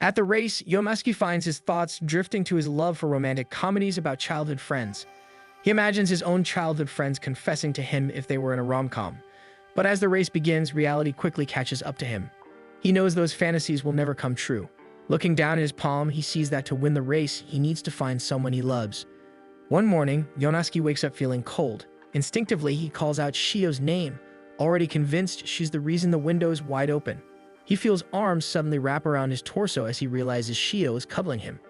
At the race, Yomaski finds his thoughts drifting to his love for romantic comedies about childhood friends. He imagines his own childhood friends confessing to him if they were in a rom-com. But as the race begins, reality quickly catches up to him. He knows those fantasies will never come true. Looking down at his palm, he sees that to win the race, he needs to find someone he loves. One morning, Yonaski wakes up feeling cold. Instinctively, he calls out Shio's name, already convinced she's the reason the window is wide open. He feels arms suddenly wrap around his torso as he realizes Shio is cuddling him.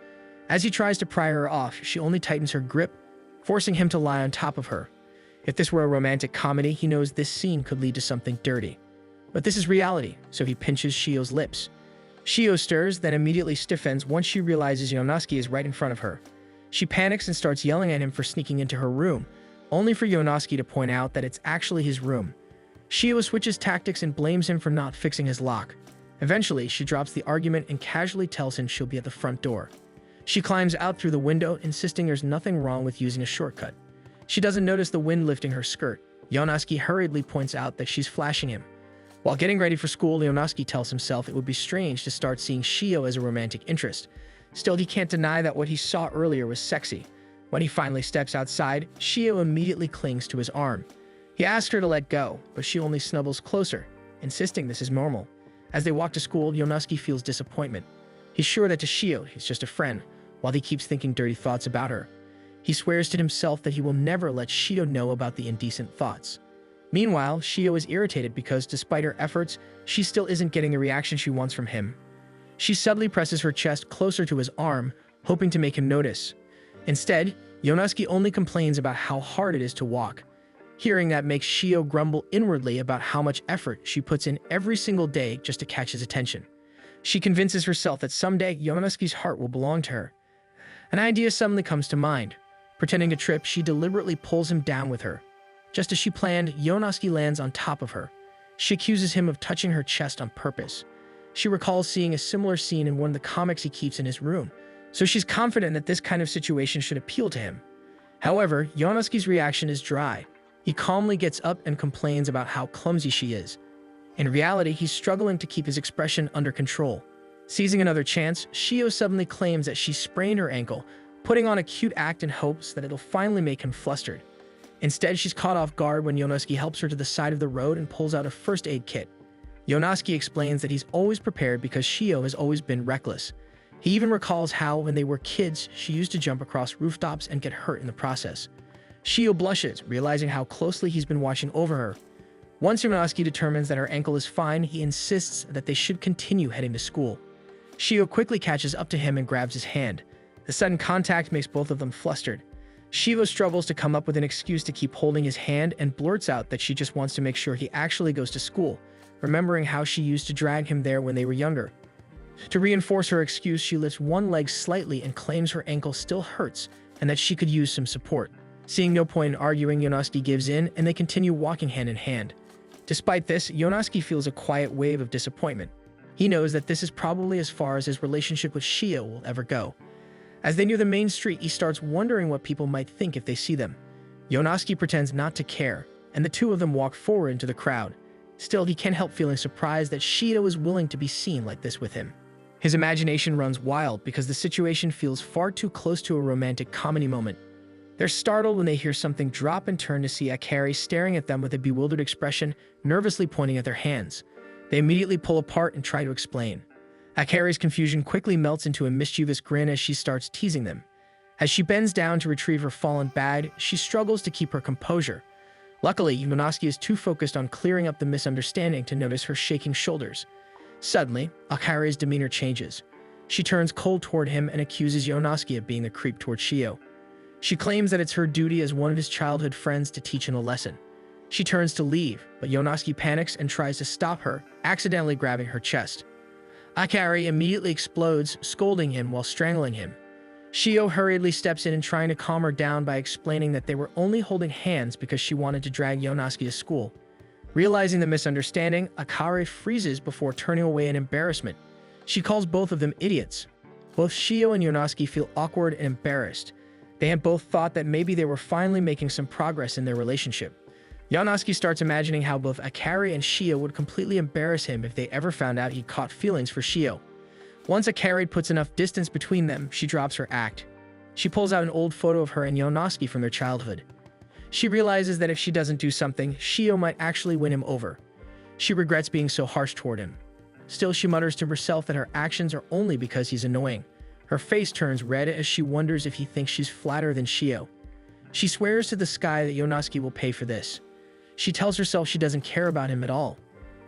As he tries to pry her off, she only tightens her grip, forcing him to lie on top of her. If this were a romantic comedy, he knows this scene could lead to something dirty. But this is reality, so he pinches Shio's lips. Shio stirs, then immediately stiffens once she realizes Yonaski is right in front of her. She panics and starts yelling at him for sneaking into her room, only for Yonaski to point out that it's actually his room. Shio switches tactics and blames him for not fixing his lock. Eventually, she drops the argument and casually tells him she'll be at the front door. She climbs out through the window, insisting there's nothing wrong with using a shortcut. She doesn't notice the wind lifting her skirt. Yonaski hurriedly points out that she's flashing him. While getting ready for school, Yonaski tells himself it would be strange to start seeing Shio as a romantic interest. Still, he can't deny that what he saw earlier was sexy. When he finally steps outside, Shio immediately clings to his arm. He asks her to let go, but she only snuggles closer, insisting this is normal. As they walk to school, Yonaski feels disappointment. He's sure that to Shio, he's just a friend, while he keeps thinking dirty thoughts about her. He swears to himself that he will never let Shio know about the indecent thoughts. Meanwhile, Shio is irritated because, despite her efforts, she still isn't getting the reaction she wants from him. She subtly presses her chest closer to his arm, hoping to make him notice. Instead, Yonaski only complains about how hard it is to walk. Hearing that makes Shio grumble inwardly about how much effort she puts in every single day just to catch his attention. She convinces herself that someday Yonaski's heart will belong to her. An idea suddenly comes to mind. Pretending to trip, she deliberately pulls him down with her. Just as she planned, Yonaski lands on top of her. She accuses him of touching her chest on purpose. She recalls seeing a similar scene in one of the comics he keeps in his room, so she's confident that this kind of situation should appeal to him. However, Yonaski's reaction is dry. He calmly gets up and complains about how clumsy she is. In reality, he's struggling to keep his expression under control. Seizing another chance, Shio suddenly claims that she sprained her ankle, putting on a cute act in hopes that it'll finally make him flustered. Instead, she's caught off guard when Yonaski helps her to the side of the road and pulls out a first aid kit. Yonaski explains that he's always prepared because Shio has always been reckless. He even recalls how, when they were kids, she used to jump across rooftops and get hurt in the process. Shio blushes, realizing how closely he's been watching over her. Once Yonaski determines that her ankle is fine, he insists that they should continue heading to school. Shio quickly catches up to him and grabs his hand. The sudden contact makes both of them flustered. Shio struggles to come up with an excuse to keep holding his hand and blurts out that she just wants to make sure he actually goes to school, remembering how she used to drag him there when they were younger. To reinforce her excuse, she lifts one leg slightly and claims her ankle still hurts and that she could use some support. Seeing no point in arguing, Yonaski gives in and they continue walking hand in hand. Despite this, Yonaski feels a quiet wave of disappointment. He knows that this is probably as far as his relationship with Shio will ever go. As they near the main street, he starts wondering what people might think if they see them. Yonaski pretends not to care, and the two of them walk forward into the crowd. Still, he can't help feeling surprised that Shio is willing to be seen like this with him. His imagination runs wild because the situation feels far too close to a romantic comedy moment. They're startled when they hear something drop and turn to see Akari staring at them with a bewildered expression, nervously pointing at their hands. They immediately pull apart and try to explain. Akari's confusion quickly melts into a mischievous grin as she starts teasing them. As she bends down to retrieve her fallen bag, she struggles to keep her composure. Luckily, Yonaski is too focused on clearing up the misunderstanding to notice her shaking shoulders. Suddenly, Akari's demeanor changes. She turns cold toward him and accuses Yonaski of being a creep toward Shio. She claims that it's her duty as one of his childhood friends to teach him a lesson. She turns to leave, but Yonaski panics and tries to stop her, accidentally grabbing her chest. Akari immediately explodes, scolding him while strangling him. Shio hurriedly steps in and trying to calm her down by explaining that they were only holding hands because she wanted to drag Yonaski to school. Realizing the misunderstanding, Akari freezes before turning away in embarrassment. She calls both of them idiots. Both Shio and Yonaski feel awkward and embarrassed. They had both thought that maybe they were finally making some progress in their relationship. Yonaski starts imagining how both Akari and Shio would completely embarrass him if they ever found out he caught feelings for Shio. Once Akari puts enough distance between them, she drops her act. She pulls out an old photo of her and Yonosuke from their childhood. She realizes that if she doesn't do something, Shio might actually win him over. She regrets being so harsh toward him. Still, she mutters to herself that her actions are only because he's annoying. Her face turns red as she wonders if he thinks she's flatter than Shio. She swears to the sky that Yonosuke will pay for this. She tells herself she doesn't care about him at all.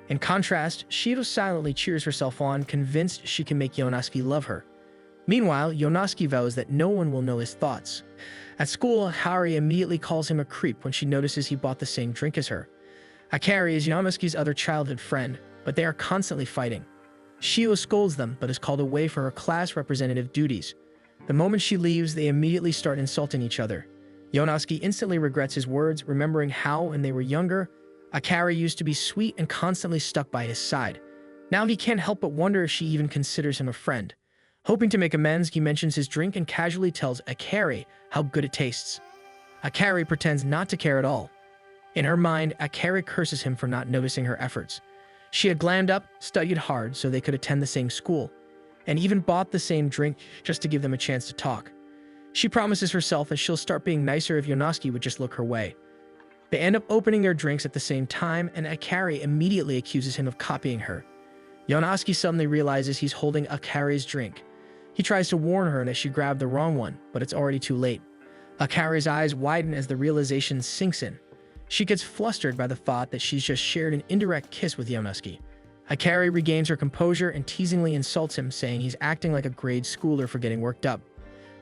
In contrast, Shio silently cheers herself on, convinced she can make Yonosuke love her. Meanwhile, Yonosuke vows that no one will know his thoughts. At school, Akari immediately calls him a creep when she notices he bought the same drink as her. Akari is Yonosuke's other childhood friend, but they are constantly fighting. Shio scolds them, but is called away for her class representative duties. The moment she leaves, they immediately start insulting each other. Yonosuke instantly regrets his words, remembering how, when they were younger, Akari used to be sweet and constantly stuck by his side. Now he can't help but wonder if she even considers him a friend. Hoping to make amends, he mentions his drink and casually tells Akari how good it tastes. Akari pretends not to care at all. In her mind, Akari curses him for not noticing her efforts. She had glammed up, studied hard so they could attend the same school, and even bought the same drink just to give them a chance to talk. She promises herself that she'll start being nicer if Yonosuke would just look her way. They end up opening their drinks at the same time, and Akari immediately accuses him of copying her. Yonosuke suddenly realizes he's holding Akari's drink. He tries to warn her that she grabbed the wrong one, but it's already too late. Akari's eyes widen as the realization sinks in. She gets flustered by the thought that she's just shared an indirect kiss with Yonosuke. Akari regains her composure and teasingly insults him, saying he's acting like a grade schooler for getting worked up.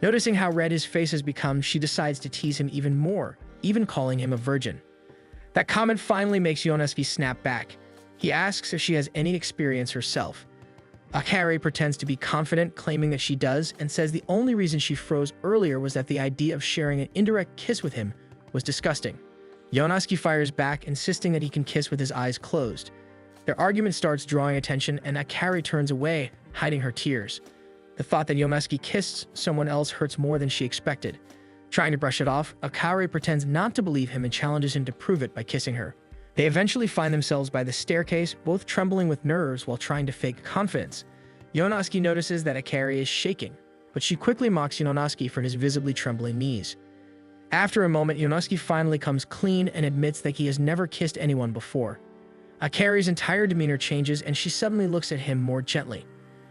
Noticing how red his face has become, she decides to tease him even more, even calling him a virgin. That comment finally makes Yonosuke snap back. He asks if she has any experience herself. Akari pretends to be confident, claiming that she does, and says the only reason she froze earlier was that the idea of sharing an indirect kiss with him was disgusting. Yonosuke fires back, insisting that he can kiss with his eyes closed. Their argument starts drawing attention, and Akari turns away, hiding her tears. The thought that Yonosuke kissed someone else hurts more than she expected. Trying to brush it off, Akari pretends not to believe him and challenges him to prove it by kissing her. They eventually find themselves by the staircase, both trembling with nerves while trying to fake confidence. Yonosuke notices that Akari is shaking, but she quickly mocks Yonosuke for his visibly trembling knees. After a moment, Yonosuke finally comes clean and admits that he has never kissed anyone before. Akari's entire demeanor changes, and she suddenly looks at him more gently.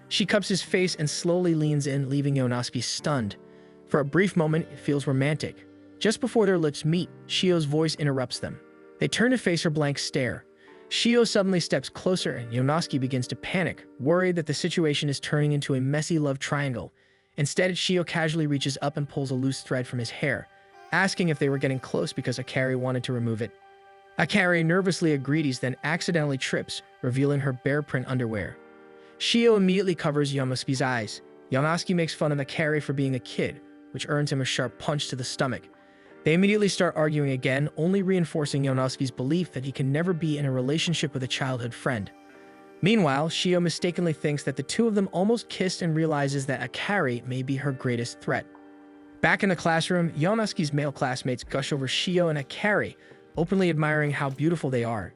She cups his face and slowly leans in, leaving Yonosuke stunned. For a brief moment, it feels romantic. Just before their lips meet, Shio's voice interrupts them. They turn to face her blank stare. Shio suddenly steps closer, and Yonosuke begins to panic, worried that the situation is turning into a messy love triangle. Instead, Shio casually reaches up and pulls a loose thread from his hair, asking if they were getting close because Akari wanted to remove it. Akari nervously agrees, then accidentally trips, revealing her bear print underwear. Shio immediately covers Yonosuke's eyes. Yonosuke makes fun of Akari for being a kid, which earns him a sharp punch to the stomach. They immediately start arguing again, only reinforcing Yonosuke's belief that he can never be in a relationship with a childhood friend. Meanwhile, Shio mistakenly thinks that the two of them almost kissed and realizes that Akari may be her greatest threat. Back in the classroom, Yonosuke's male classmates gush over Shio and Akari, openly admiring how beautiful they are.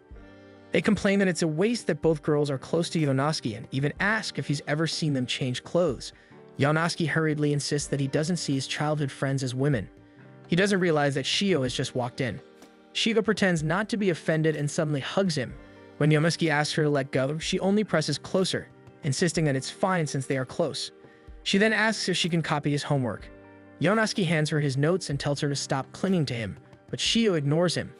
They complain that it's a waste that both girls are close to Yonosuke and even ask if he's ever seen them change clothes. Yonosuke hurriedly insists that he doesn't see his childhood friends as women. He doesn't realize that Shio has just walked in. Shio pretends not to be offended and suddenly hugs him. When Yonosuke asks her to let go, she only presses closer, insisting that it's fine since they are close. She then asks if she can copy his homework. Yonosuke hands her his notes and tells her to stop clinging to him, but Shio ignores him.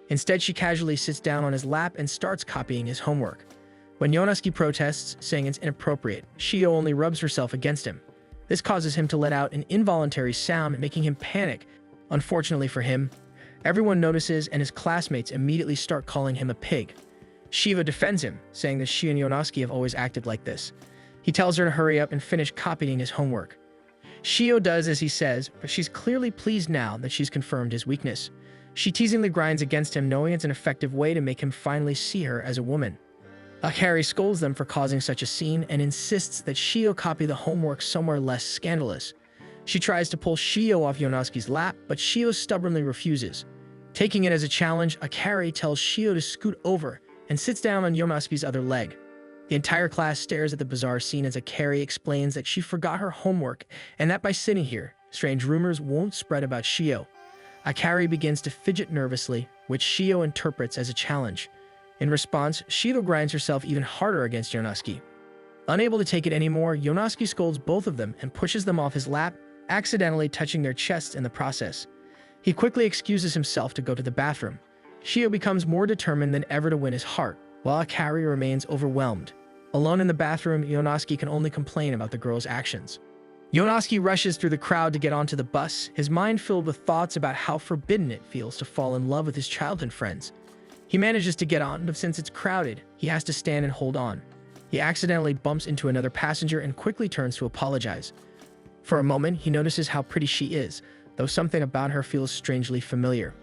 Instead, she casually sits down on his lap and starts copying his homework. When Yonosuke protests, saying it's inappropriate, Shio only rubs herself against him. This causes him to let out an involuntary sound, making him panic. Unfortunately for him, everyone notices and his classmates immediately start calling him a pig. Shiva defends him, saying that she and Yonosuke have always acted like this. He tells her to hurry up and finish copying his homework. Shio does as he says, but she's clearly pleased now that she's confirmed his weakness. She teasingly grinds against him, knowing it's an effective way to make him finally see her as a woman. Akari scolds them for causing such a scene and insists that Shio copy the homework somewhere less scandalous. She tries to pull Shio off Yonosuke's lap, but Shio stubbornly refuses. Taking it as a challenge, Akari tells Shio to scoot over and sits down on Yonosuke's other leg. The entire class stares at the bizarre scene as Akari explains that she forgot her homework and that by sitting here, strange rumors won't spread about Shio. Akari begins to fidget nervously, which Shio interprets as a challenge. In response, Shio grinds herself even harder against Yonosuke. Unable to take it anymore, Yonosuke scolds both of them and pushes them off his lap, accidentally touching their chests in the process. He quickly excuses himself to go to the bathroom. Shio becomes more determined than ever to win his heart, while Akari remains overwhelmed. Alone in the bathroom, Yonosuke can only complain about the girl's actions. Yonosuke rushes through the crowd to get onto the bus, his mind filled with thoughts about how forbidden it feels to fall in love with his childhood friends. He manages to get on, but since it's crowded, he has to stand and hold on. He accidentally bumps into another passenger and quickly turns to apologize. For a moment, he notices how pretty she is, though something about her feels strangely familiar.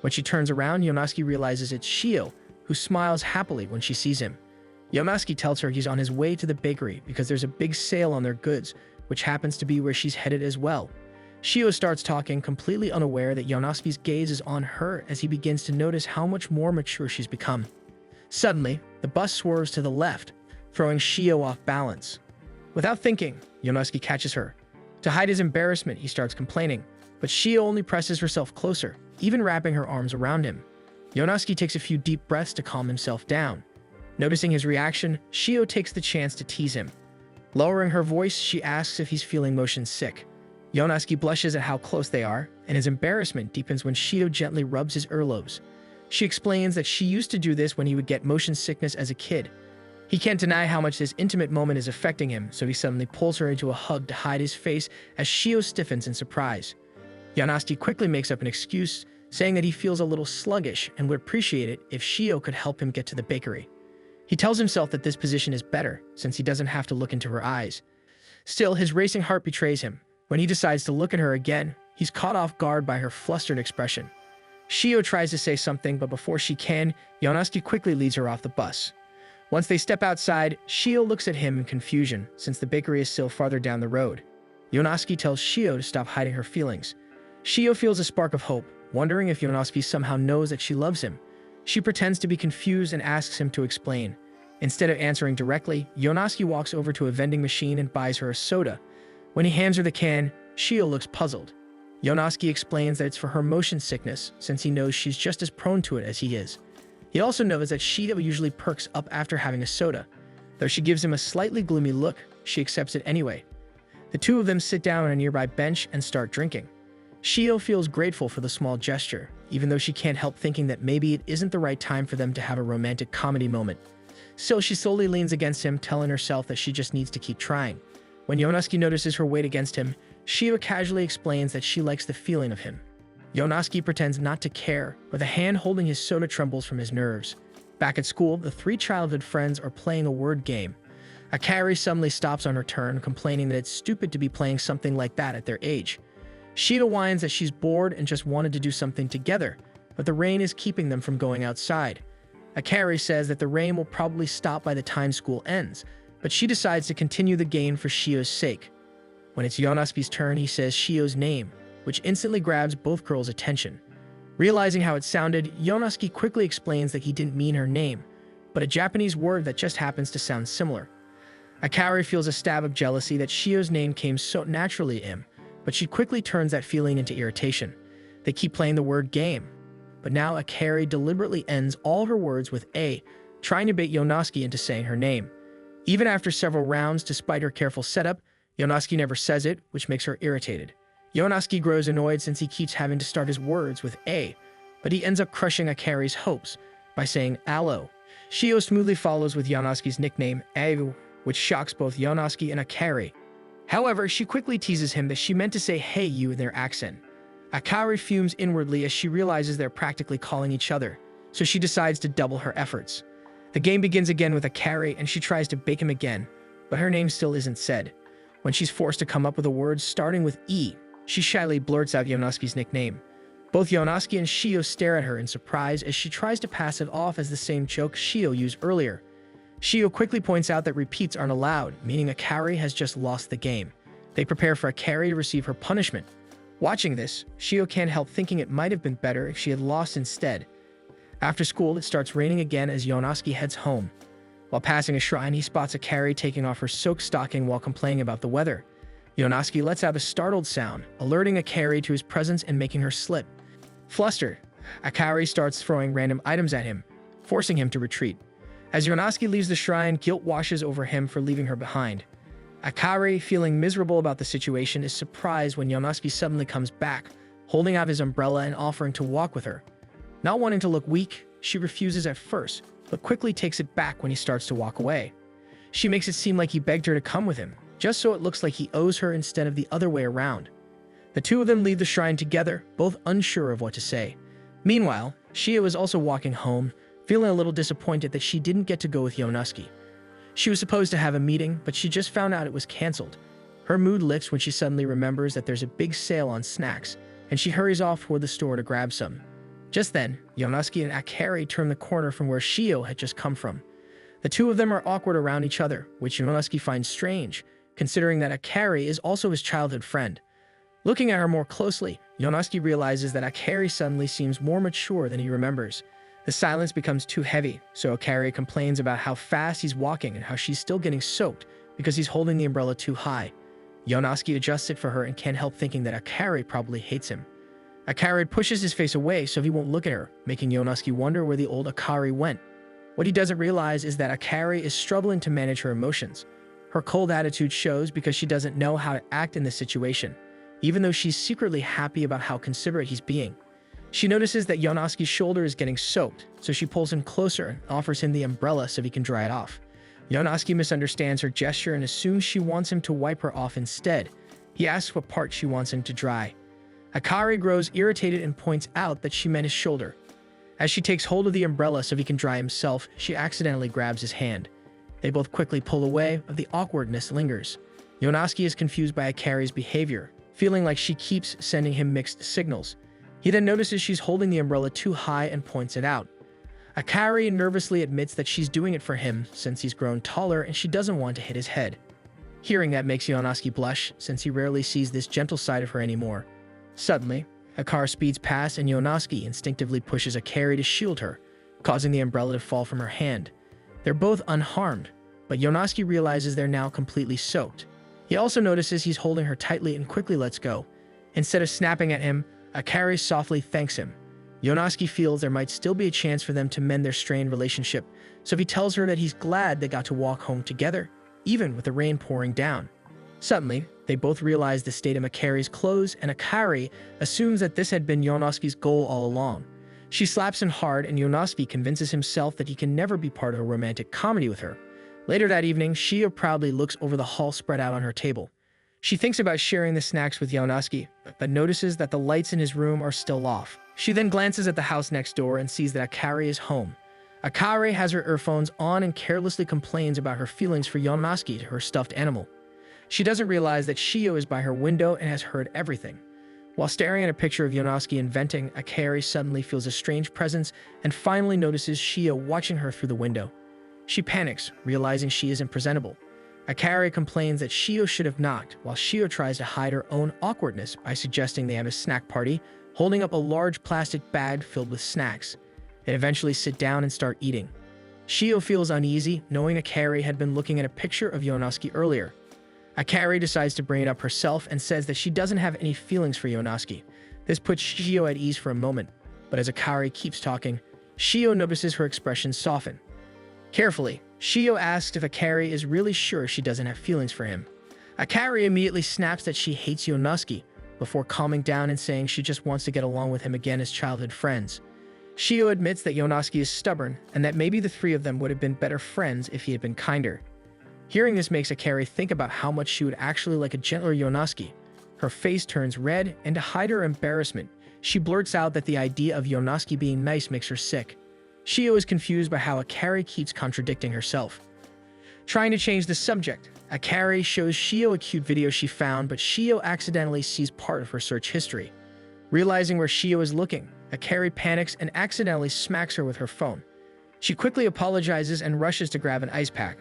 When she turns around, Yonosuke realizes it's Shio, who smiles happily when she sees him. Yonosuke tells her he's on his way to the bakery because there's a big sale on their goods, which happens to be where she's headed as well. Shio starts talking, completely unaware that Yonosuke's gaze is on her as he begins to notice how much more mature she's become. Suddenly, the bus swerves to the left, throwing Shio off balance. Without thinking, Yonosuke catches her. To hide his embarrassment, he starts complaining, but Shio only presses herself closer, even wrapping her arms around him. Yonosuke takes a few deep breaths to calm himself down. Noticing his reaction, Shio takes the chance to tease him. Lowering her voice, she asks if he's feeling motion sick. Yonosuke blushes at how close they are, and his embarrassment deepens when Shio gently rubs his earlobes. She explains that she used to do this when he would get motion sickness as a kid. He can't deny how much this intimate moment is affecting him, so he suddenly pulls her into a hug to hide his face as Shio stiffens in surprise. Yonosuke quickly makes up an excuse, saying that he feels a little sluggish and would appreciate it if Shio could help him get to the bakery. He tells himself that this position is better, since he doesn't have to look into her eyes. Still, his racing heart betrays him. When he decides to look at her again, he's caught off guard by her flustered expression. Shio tries to say something, but before she can, Yonosuke quickly leads her off the bus. Once they step outside, Shio looks at him in confusion, since the bakery is still farther down the road. Yonosuke tells Shio to stop hiding her feelings. Shio feels a spark of hope, wondering if Yonosuke somehow knows that she loves him. She pretends to be confused and asks him to explain. Instead of answering directly, Yonosuke walks over to a vending machine and buys her a soda. When he hands her the can, Shio looks puzzled. Yonosuke explains that it's for her motion sickness, since he knows she's just as prone to it as he is. He also knows that Shio usually perks up after having a soda. Though she gives him a slightly gloomy look, she accepts it anyway. The two of them sit down on a nearby bench and start drinking. Shio feels grateful for the small gesture, even though she can't help thinking that maybe it isn't the right time for them to have a romantic comedy moment. Still, she slowly leans against him, telling herself that she just needs to keep trying. When Yonosuke notices her weight against him, Shio casually explains that she likes the feeling of him. Yonosuke pretends not to care, but the hand holding his soda trembles from his nerves. Back at school, the three childhood friends are playing a word game. Akari suddenly stops on her turn, complaining that it's stupid to be playing something like that at their age. Shio whines that she's bored and just wanted to do something together, but the rain is keeping them from going outside. Akari says that the rain will probably stop by the time school ends, but she decides to continue the game for Shio's sake. When it's Yonosuke's turn, he says Shio's name, which instantly grabs both girls' attention. Realizing how it sounded, Yonosuke quickly explains that he didn't mean her name, but a Japanese word that just happens to sound similar. Akari feels a stab of jealousy that Shio's name came so naturally to him, but she quickly turns that feeling into irritation. They keep playing the word game, but now Akari deliberately ends all her words with A, trying to bait Yonosuke into saying her name. Even after several rounds, despite her careful setup, Yonosuke never says it, which makes her irritated. Yonosuke grows annoyed since he keeps having to start his words with A, but he ends up crushing Akari's hopes by saying Aloe. Shio smoothly follows with Yonosuke's nickname, Ayu, which shocks both Yonosuke and Akari. However, she quickly teases him that she meant to say hey you in their accent. Akari fumes inwardly as she realizes they're practically calling each other, so she decides to double her efforts. The game begins again with Akari and she tries to bake him again, but her name still isn't said. When she's forced to come up with a word starting with E, she shyly blurts out Yonosuke's nickname. Both Yonosuke and Shio stare at her in surprise as she tries to pass it off as the same joke Shio used earlier. Shio quickly points out that repeats aren't allowed, meaning Akari has just lost the game. They prepare for Akari to receive her punishment. Watching this, Shio can't help thinking it might have been better if she had lost instead. After school, it starts raining again as Yonosuke heads home. While passing a shrine, he spots Akari taking off her soaked stocking while complaining about the weather. Yonosuke lets out a startled sound, alerting Akari to his presence and making her slip. Flustered, Akari starts throwing random items at him, forcing him to retreat. As Yonosuke leaves the shrine, guilt washes over him for leaving her behind. Akari, feeling miserable about the situation, is surprised when Yonosuke suddenly comes back, holding out his umbrella and offering to walk with her. Not wanting to look weak, she refuses at first, but quickly takes it back when he starts to walk away. She makes it seem like he begged her to come with him, just so it looks like he owes her instead of the other way around. The two of them leave the shrine together, both unsure of what to say. Meanwhile, Shio is also walking home, feeling a little disappointed that she didn't get to go with Yonosuke. She was supposed to have a meeting, but she just found out it was canceled. Her mood lifts when she suddenly remembers that there's a big sale on snacks, and she hurries off toward the store to grab some. Just then, Yonosuke and Akari turn the corner from where Shio had just come from. The two of them are awkward around each other, which Yonosuke finds strange, considering that Akari is also his childhood friend. Looking at her more closely, Yonosuke realizes that Akari suddenly seems more mature than he remembers. The silence becomes too heavy, so Akari complains about how fast he's walking and how she's still getting soaked because he's holding the umbrella too high. Yonosuke adjusts it for her and can't help thinking that Akari probably hates him. Akari pushes his face away so he won't look at her, making Yonosuke wonder where the old Akari went. What he doesn't realize is that Akari is struggling to manage her emotions. Her cold attitude shows because she doesn't know how to act in this situation, even though she's secretly happy about how considerate he's being. She notices that Yonosuke's shoulder is getting soaked, so she pulls him closer and offers him the umbrella so he can dry it off. Yonosuke misunderstands her gesture and assumes she wants him to wipe her off instead. He asks what part she wants him to dry. Akari grows irritated and points out that she meant his shoulder. As she takes hold of the umbrella so he can dry himself, she accidentally grabs his hand. They both quickly pull away, but the awkwardness lingers. Yonosuke is confused by Akari's behavior, feeling like she keeps sending him mixed signals. He then notices she's holding the umbrella too high and points it out. Akari nervously admits that she's doing it for him since he's grown taller and she doesn't want to hit his head. Hearing that makes Yonosuke blush, since he rarely sees this gentle side of her anymore. Suddenly, a car speeds past and Yonosuke instinctively pushes Akari to shield her, causing the umbrella to fall from her hand. They're both unharmed, but Yonosuke realizes they're now completely soaked. He also notices he's holding her tightly and quickly lets go. Instead of snapping at him, Akari softly thanks him. Yonosuke feels there might still be a chance for them to mend their strained relationship, so he tells her that he's glad they got to walk home together, even with the rain pouring down. Suddenly, they both realize the state of Akari's clothes, and Akari assumes that this had been Yonosuke's goal all along. She slaps him hard, and Yonosuke convinces himself that he can never be part of a romantic comedy with her. Later that evening, Shio proudly looks over the haul spread out on her table. She thinks about sharing the snacks with Yonosuke, but notices that the lights in his room are still off. She then glances at the house next door and sees that Akari is home. Akari has her earphones on and carelessly complains about her feelings for Yonosuke to her stuffed animal. She doesn't realize that Shio is by her window and has heard everything. While staring at a picture of Yonosuke and venting, Akari suddenly feels a strange presence and finally notices Shio watching her through the window. She panics, realizing she isn't presentable. Akari complains that Shio should have knocked, while Shio tries to hide her own awkwardness by suggesting they have a snack party, holding up a large plastic bag filled with snacks. They eventually sit down and start eating. Shio feels uneasy, knowing Akari had been looking at a picture of Yonosuke earlier. Akari decides to bring it up herself and says that she doesn't have any feelings for Yonosuke. This puts Shio at ease for a moment, but as Akari keeps talking, Shio notices her expression soften. Carefully, Shio asks if Akari is really sure she doesn't have feelings for him. Akari immediately snaps that she hates Yonosuke, before calming down and saying she just wants to get along with him again as childhood friends. Shio admits that Yonosuke is stubborn, and that maybe the three of them would have been better friends if he had been kinder. Hearing this makes Akari think about how much she would actually like a gentler Yonosuke. Her face turns red, and to hide her embarrassment, she blurts out that the idea of Yonosuke being nice makes her sick. Shio is confused by how Akari keeps contradicting herself. Trying to change the subject, Akari shows Shio a cute video she found, but Shio accidentally sees part of her search history. Realizing where Shio is looking, Akari panics and accidentally smacks her with her phone. She quickly apologizes and rushes to grab an ice pack.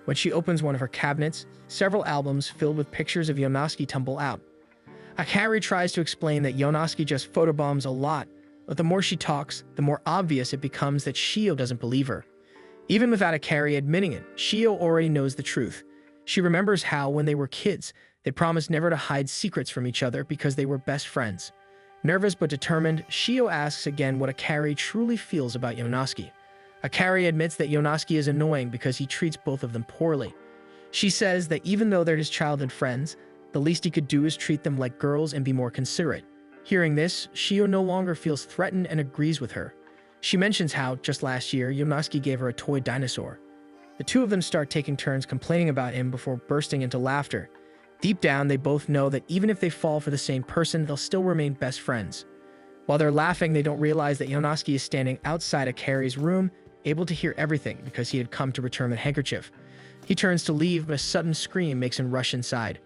When she opens one of her cabinets, several albums filled with pictures of Yonosuke tumble out. Akari tries to explain that Yonosuke just photobombs a lot, but the more she talks, the more obvious it becomes that Shio doesn't believe her. Even without Akari admitting it, Shio already knows the truth. She remembers how, when they were kids, they promised never to hide secrets from each other because they were best friends. Nervous but determined, Shio asks again what Akari truly feels about Yonosuke. Akari admits that Yonosuke is annoying because he treats both of them poorly. She says that even though they're his childhood friends, the least he could do is treat them like girls and be more considerate. Hearing this, Shio no longer feels threatened and agrees with her. She mentions how, just last year, Yonosuke gave her a toy dinosaur. The two of them start taking turns complaining about him before bursting into laughter. Deep down, they both know that even if they fall for the same person, they'll still remain best friends. While they're laughing, they don't realize that Yonosuke is standing outside Akari's room, able to hear everything because he had come to return the handkerchief. He turns to leave, but a sudden scream makes him rush inside.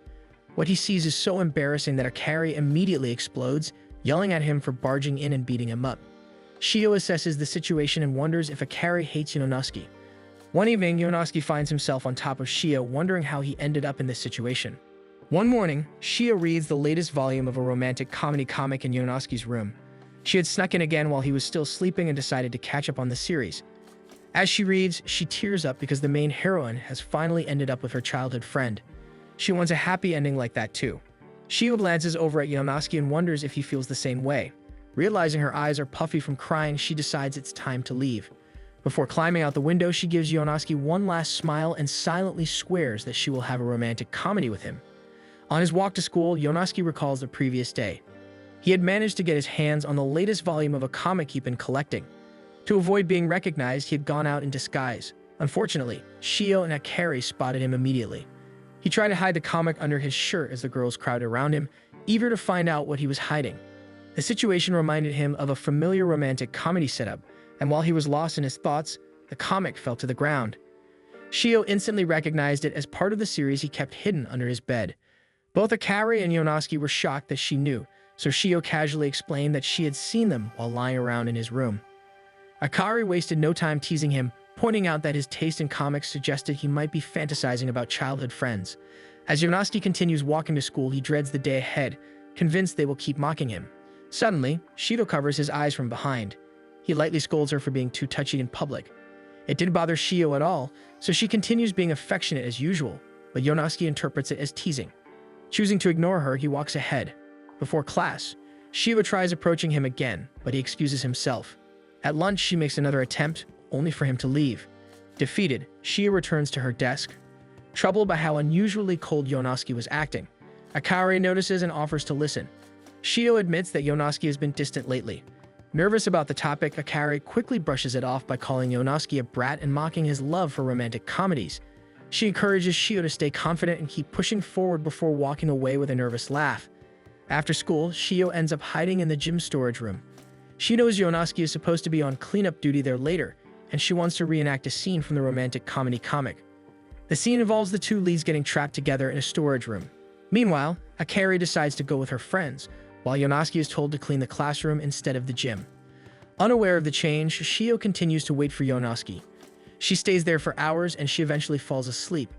What he sees is so embarrassing that Akari immediately explodes, yelling at him for barging in and beating him up. Shio assesses the situation and wonders if Akari hates Yonosuke. One evening, Yonosuke finds himself on top of Shio, wondering how he ended up in this situation. One morning, Shio reads the latest volume of a romantic comedy comic in Yonosuke's room. She had snuck in again while he was still sleeping and decided to catch up on the series. As she reads, she tears up because the main heroine has finally ended up with her childhood friend. She wants a happy ending like that too. Shio glances over at Yonosuke and wonders if he feels the same way. Realizing her eyes are puffy from crying, she decides it's time to leave. Before climbing out the window, she gives Yonosuke one last smile and silently swears that she will have a romantic comedy with him. On his walk to school, Yonosuke recalls the previous day. He had managed to get his hands on the latest volume of a comic he'd been collecting. To avoid being recognized, he had gone out in disguise. Unfortunately, Shio and Akari spotted him immediately. He tried to hide the comic under his shirt as the girls crowded around him, eager to find out what he was hiding. The situation reminded him of a familiar romantic comedy setup, and while he was lost in his thoughts, the comic fell to the ground. Shio instantly recognized it as part of the series he kept hidden under his bed. Both Akari and Yonosuke were shocked that she knew, so Shio casually explained that she had seen them while lying around in his room. Akari wasted no time teasing him, pointing out that his taste in comics suggested he might be fantasizing about childhood friends. As Yonosuke continues walking to school, he dreads the day ahead, convinced they will keep mocking him. Suddenly, Shio covers his eyes from behind. He lightly scolds her for being too touchy in public. It didn't bother Shio at all, so she continues being affectionate as usual, but Yonosuke interprets it as teasing. Choosing to ignore her, he walks ahead. Before class, Shio tries approaching him again, but he excuses himself. At lunch, she makes another attempt, only for him to leave. Defeated, Shio returns to her desk. Troubled by how unusually cold Yonosuke was acting, Akari notices and offers to listen. Shio admits that Yonosuke has been distant lately. Nervous about the topic, Akari quickly brushes it off by calling Yonosuke a brat and mocking his love for romantic comedies. She encourages Shio to stay confident and keep pushing forward before walking away with a nervous laugh. After school, Shio ends up hiding in the gym storage room. She knows Yonosuke is supposed to be on cleanup duty there later, and she wants to reenact a scene from the romantic comedy comic. The scene involves the two leads getting trapped together in a storage room. Meanwhile, Akari decides to go with her friends, while Yonosuke is told to clean the classroom instead of the gym. Unaware of the change, Shio continues to wait for Yonosuke. She stays there for hours and she eventually falls asleep.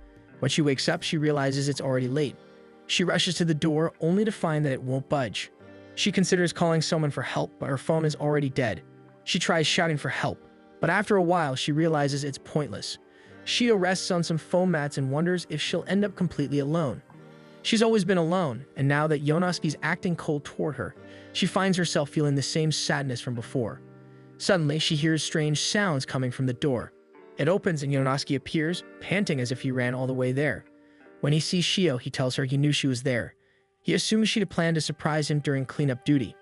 When she wakes up, she realizes it's already late. She rushes to the door only to find that it won't budge. She considers calling someone for help, but her phone is already dead. She tries shouting for help, but after a while, she realizes it's pointless. Shio rests on some foam mats and wonders if she'll end up completely alone. She's always been alone, and now that Yonosuke's acting cold toward her, she finds herself feeling the same sadness from before. Suddenly, she hears strange sounds coming from the door. It opens and Yonosuke appears, panting as if he ran all the way there. When he sees Shio, he tells her he knew she was there. He assumes she'd planned to surprise him during cleanup duty.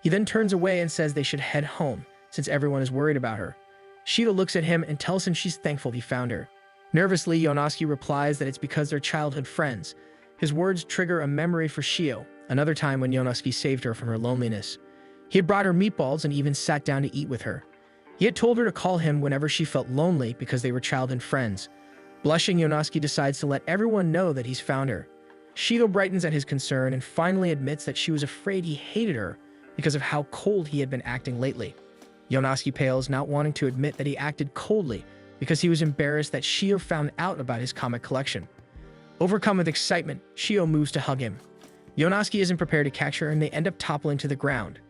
He then turns away and says they should head home, since everyone is worried about her. Shio looks at him and tells him she's thankful he found her. Nervously, Yonosuke replies that it's because they're childhood friends. His words trigger a memory for Shio, another time when Yonosuke saved her from her loneliness. He had brought her meatballs and even sat down to eat with her. He had told her to call him whenever she felt lonely because they were childhood friends. Blushing, Yonosuke decides to let everyone know that he's found her. Shio brightens at his concern and finally admits that she was afraid he hated her because of how cold he had been acting lately. Yonosuke pales, not wanting to admit that he acted coldly because he was embarrassed that Shio found out about his comic collection. Overcome with excitement, Shio moves to hug him. Yonosuke isn't prepared to catch her and they end up toppling to the ground.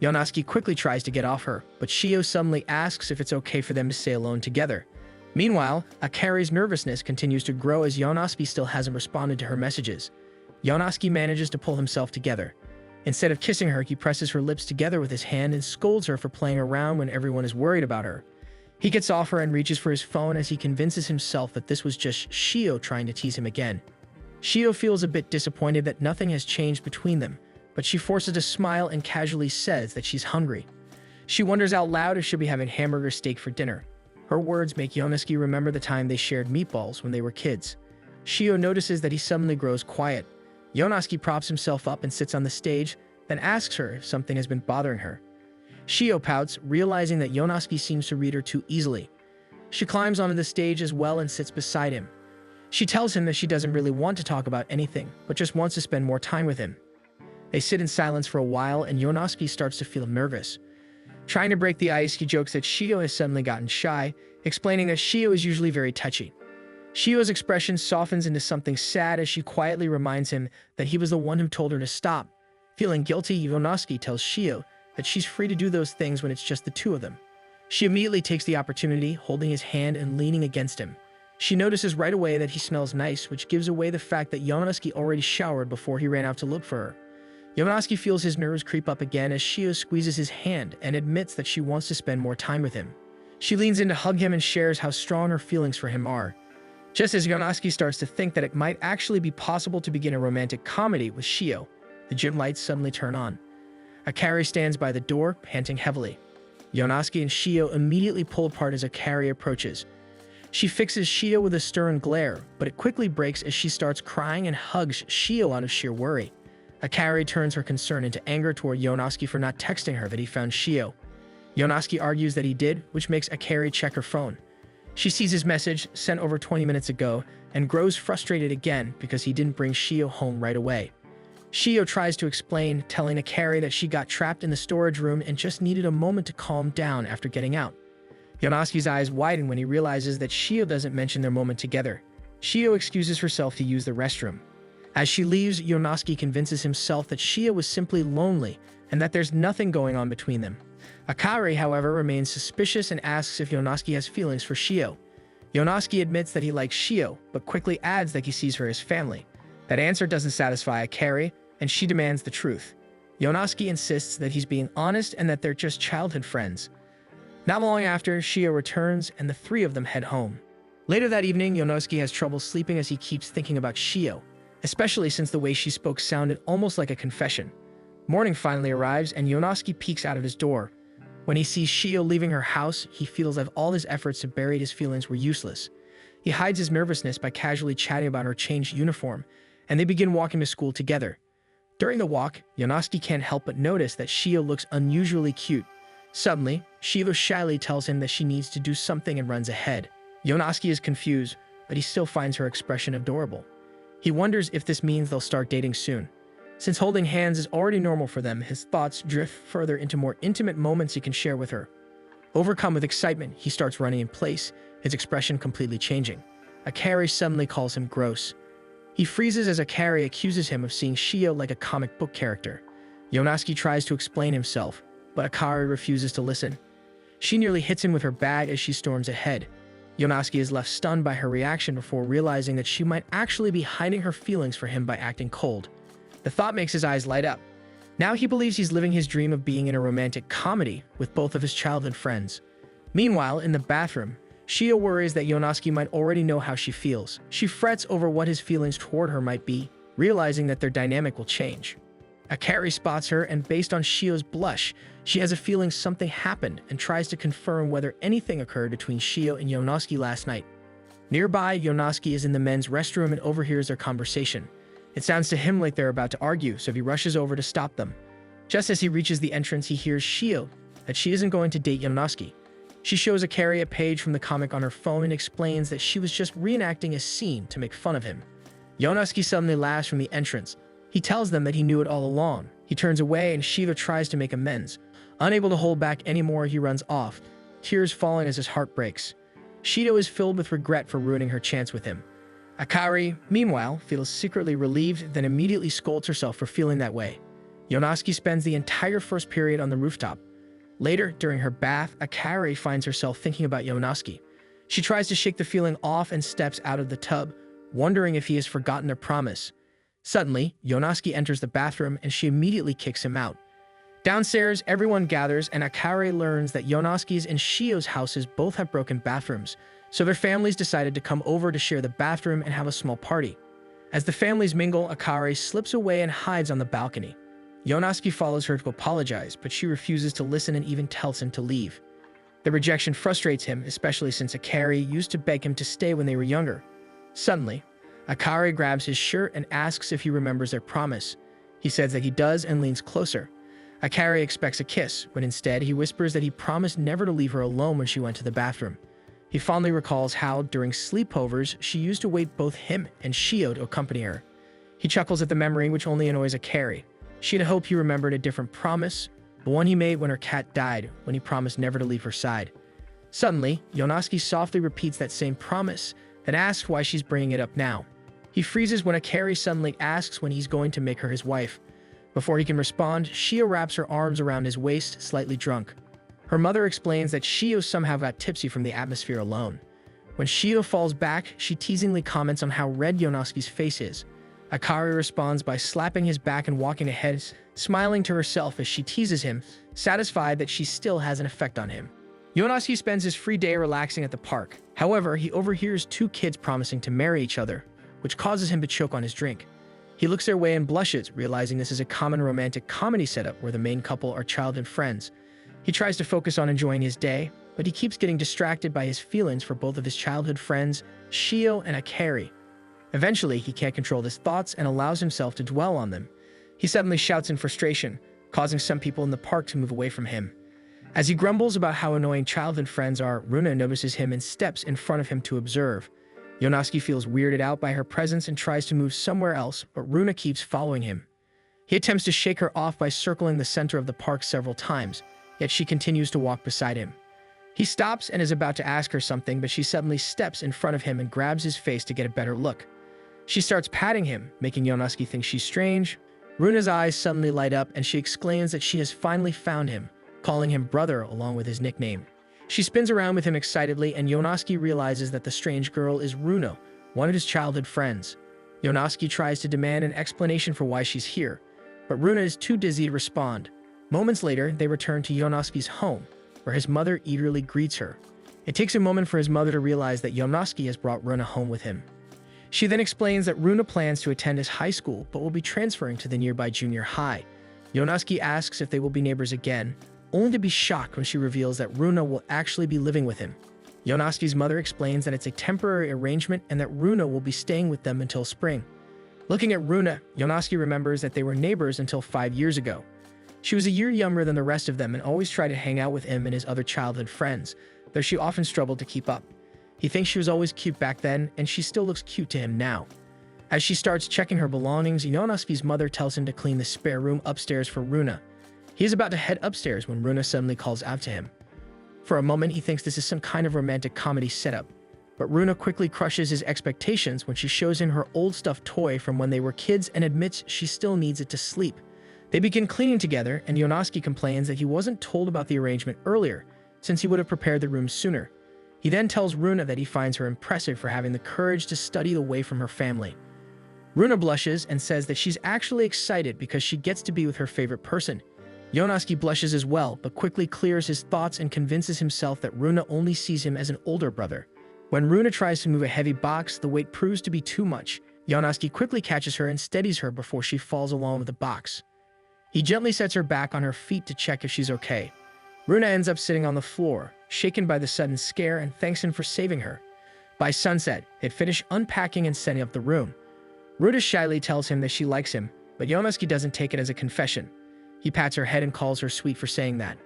Yonosuke quickly tries to get off her, but Shio suddenly asks if it's okay for them to stay alone together. Meanwhile, Akari's nervousness continues to grow as Yonosuke still hasn't responded to her messages. Yonosuke manages to pull himself together. Instead of kissing her, he presses her lips together with his hand and scolds her for playing around when everyone is worried about her. He gets off her and reaches for his phone as he convinces himself that this was just Shio trying to tease him again. Shio feels a bit disappointed that nothing has changed between them, but she forces a smile and casually says that she's hungry. She wonders out loud if she'll be having hamburger steak for dinner. Her words make Yonosuke remember the time they shared meatballs when they were kids. Shio notices that he suddenly grows quiet. Yonosuke props himself up and sits on the stage, then asks her if something has been bothering her. Shio pouts, realizing that Yonosuke seems to read her too easily. She climbs onto the stage as well and sits beside him. She tells him that she doesn't really want to talk about anything, but just wants to spend more time with him. They sit in silence for a while and Yonosuke starts to feel nervous. Trying to break the ice, he jokes that Shio has suddenly gotten shy, explaining that Shio is usually very touchy. Shio's expression softens into something sad as she quietly reminds him that he was the one who told her to stop. Feeling guilty, Yonosuke tells Shio that she's free to do those things when it's just the two of them. She immediately takes the opportunity, holding his hand and leaning against him. She notices right away that he smells nice, which gives away the fact that Yonosuke already showered before he ran out to look for her. Yonosuke feels his nerves creep up again as Shio squeezes his hand and admits that she wants to spend more time with him. She leans in to hug him and shares how strong her feelings for him are. Just as Yonosuke starts to think that it might actually be possible to begin a romantic comedy with Shio, the gym lights suddenly turn on. Akari stands by the door, panting heavily. Yonosuke and Shio immediately pull apart as Akari approaches. She fixes Shio with a stern glare, but it quickly breaks as she starts crying and hugs Shio out of sheer worry. Akari turns her concern into anger toward Yonosuke for not texting her that he found Shio. Yonosuke argues that he did, which makes Akari check her phone. She sees his message, sent over 20 minutes ago, and grows frustrated again because he didn't bring Shio home right away. Shio tries to explain, telling Akari that she got trapped in the storage room and just needed a moment to calm down after getting out. Yonosuke's eyes widen when he realizes that Shio doesn't mention their moment together. Shio excuses herself to use the restroom. As she leaves, Yonosuke convinces himself that Shio was simply lonely and that there's nothing going on between them. Akari, however, remains suspicious and asks if Yonosuke has feelings for Shio. Yonosuke admits that he likes Shio, but quickly adds that he sees her as family. That answer doesn't satisfy Akari, and she demands the truth. Yonosuke insists that he's being honest and that they're just childhood friends. Not long after, Shio returns and the three of them head home. Later that evening, Yonosuke has trouble sleeping as he keeps thinking about Shio, especially since the way she spoke sounded almost like a confession. Morning finally arrives and Yonosuke peeks out of his door. When he sees Shio leaving her house, he feels that all his efforts to bury his feelings were useless. He hides his nervousness by casually chatting about her changed uniform, and they begin walking to school together. During the walk, Yonosuke can't help but notice that Shio looks unusually cute. Suddenly, Shio shyly tells him that she needs to do something and runs ahead. Yonosuke is confused, but he still finds her expression adorable. He wonders if this means they'll start dating soon. Since holding hands is already normal for them, his thoughts drift further into more intimate moments he can share with her. Overcome with excitement, he starts running in place, his expression completely changing. Akari suddenly calls him gross. He freezes as Akari accuses him of seeing Shio like a comic book character. Yonosuke tries to explain himself, but Akari refuses to listen. She nearly hits him with her bag as she storms ahead. Yonosuke is left stunned by her reaction before realizing that she might actually be hiding her feelings for him by acting cold. The thought makes his eyes light up. Now he believes he's living his dream of being in a romantic comedy with both of his childhood friends. Meanwhile, in the bathroom, Shio worries that Yonosuke might already know how she feels. She frets over what his feelings toward her might be, realizing that their dynamic will change. Akari spots her, and based on Shio's blush, she has a feeling something happened and tries to confirm whether anything occurred between Shio and Yonosuke last night. Nearby, Yonosuke is in the men's restroom and overhears their conversation. It sounds to him like they're about to argue, so he rushes over to stop them. Just as he reaches the entrance, he hears Shio that she isn't going to date Yonosuke. She shows Akari a page from the comic on her phone and explains that she was just reenacting a scene to make fun of him. Yonosuke suddenly laughs from the entrance. He tells them that he knew it all along. He turns away and Shio tries to make amends. Unable to hold back anymore, he runs off, tears falling as his heart breaks. Shio is filled with regret for ruining her chance with him. Akari, meanwhile, feels secretly relieved, then immediately scolds herself for feeling that way. Yonosuke spends the entire first period on the rooftop. Later, during her bath, Akari finds herself thinking about Yonosuke. She tries to shake the feeling off and steps out of the tub, wondering if he has forgotten their promise. Suddenly, Yonosuke enters the bathroom and she immediately kicks him out. Downstairs, everyone gathers and Akari learns that Yonosuke's and Shio's houses both have broken bathrooms, so their families decided to come over to share the bathroom and have a small party. As the families mingle, Akari slips away and hides on the balcony. Yonosuke follows her to apologize, but she refuses to listen and even tells him to leave. The rejection frustrates him, especially since Akari used to beg him to stay when they were younger. Suddenly, Akari grabs his shirt and asks if he remembers their promise. He says that he does and leans closer. Akari expects a kiss, but instead he whispers that he promised never to leave her alone when she went to the bathroom. He fondly recalls how, during sleepovers, she used to wait both him and Shio to accompany her. He chuckles at the memory, which only annoys Akari. She had hoped he remembered a different promise, the one he made when her cat died, when he promised never to leave her side. Suddenly, Yonosuke softly repeats that same promise, then asks why she's bringing it up now. He freezes when Akari suddenly asks when he's going to make her his wife. Before he can respond, Shio wraps her arms around his waist, slightly drunk. Her mother explains that Shio somehow got tipsy from the atmosphere alone. When Shio falls back, she teasingly comments on how red Yonosuke's face is. Akari responds by slapping his back and walking ahead, smiling to herself as she teases him, satisfied that she still has an effect on him. Yonosuke spends his free day relaxing at the park. However, he overhears two kids promising to marry each other, which causes him to choke on his drink. He looks their way and blushes, realizing this is a common romantic comedy setup where the main couple are childhood friends. He tries to focus on enjoying his day, but he keeps getting distracted by his feelings for both of his childhood friends, Shio and Akari. Eventually, he can't control his thoughts and allows himself to dwell on them. He suddenly shouts in frustration, causing some people in the park to move away from him. As he grumbles about how annoying childhood friends are, Runa notices him and steps in front of him to observe. Yonosuke feels weirded out by her presence and tries to move somewhere else, but Runa keeps following him. He attempts to shake her off by circling the center of the park several times, yet she continues to walk beside him. He stops and is about to ask her something, but she suddenly steps in front of him and grabs his face to get a better look. She starts patting him, making Yonosuke think she's strange. Runa's eyes suddenly light up and she exclaims that she has finally found him, calling him brother along with his nickname. She spins around with him excitedly and Yonosuke realizes that the strange girl is Runa, one of his childhood friends. Yonosuke tries to demand an explanation for why she's here, but Runa is too dizzy to respond. Moments later, they return to Yonosuke's home, where his mother eagerly greets her. It takes a moment for his mother to realize that Yonosuke has brought Runa home with him. She then explains that Runa plans to attend his high school, but will be transferring to the nearby junior high. Yonosuke asks if they will be neighbors again, only to be shocked when she reveals that Runa will actually be living with him. Yonosuke's mother explains that it's a temporary arrangement and that Runa will be staying with them until spring. Looking at Runa, Yonosuke remembers that they were neighbors until 5 years ago. She was a year younger than the rest of them and always tried to hang out with him and his other childhood friends, though she often struggled to keep up. He thinks she was always cute back then, and she still looks cute to him now. As she starts checking her belongings, Yonosuke's mother tells him to clean the spare room upstairs for Runa. He is about to head upstairs when Runa suddenly calls out to him. For a moment, he thinks this is some kind of romantic comedy setup, but Runa quickly crushes his expectations when she shows him her old stuffed toy from when they were kids and admits she still needs it to sleep. They begin cleaning together, and Yonosuke complains that he wasn't told about the arrangement earlier, since he would have prepared the room sooner. He then tells Runa that he finds her impressive for having the courage to study away from her family. Runa blushes and says that she's actually excited because she gets to be with her favorite person. Yonosuke blushes as well, but quickly clears his thoughts and convinces himself that Runa only sees him as an older brother. When Runa tries to move a heavy box, the weight proves to be too much. Yonosuke quickly catches her and steadies her before she falls along with the box. He gently sets her back on her feet to check if she's okay. Runa ends up sitting on the floor, shaken by the sudden scare, and thanks him for saving her. By sunset, they finish unpacking and setting up the room. Runa shyly tells him that she likes him, but Yonosuke doesn't take it as a confession. He pats her head and calls her sweet for saying that.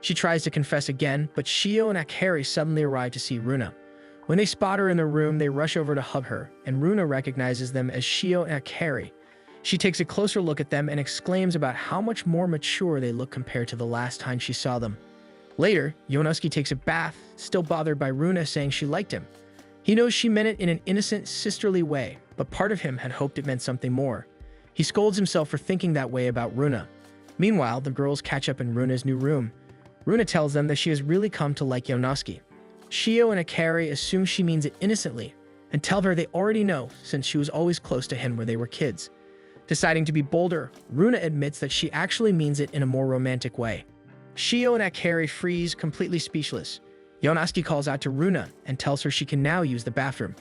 She tries to confess again, but Shio and Akari suddenly arrive to see Runa. When they spot her in the room, they rush over to hug her, and Runa recognizes them as Shio and Akari. She takes a closer look at them and exclaims about how much more mature they look compared to the last time she saw them. Later, Yonosuke takes a bath, still bothered by Runa saying she liked him. He knows she meant it in an innocent, sisterly way, but part of him had hoped it meant something more. He scolds himself for thinking that way about Runa. Meanwhile, the girls catch up in Runa's new room. Runa tells them that she has really come to like Yonosuke. Shio and Akari assume she means it innocently and tell her they already know since she was always close to him when they were kids. Deciding to be bolder, Runa admits that she actually means it in a more romantic way. Shio and Akari freeze, completely speechless. Yonosuke calls out to Runa and tells her she can now use the bathroom.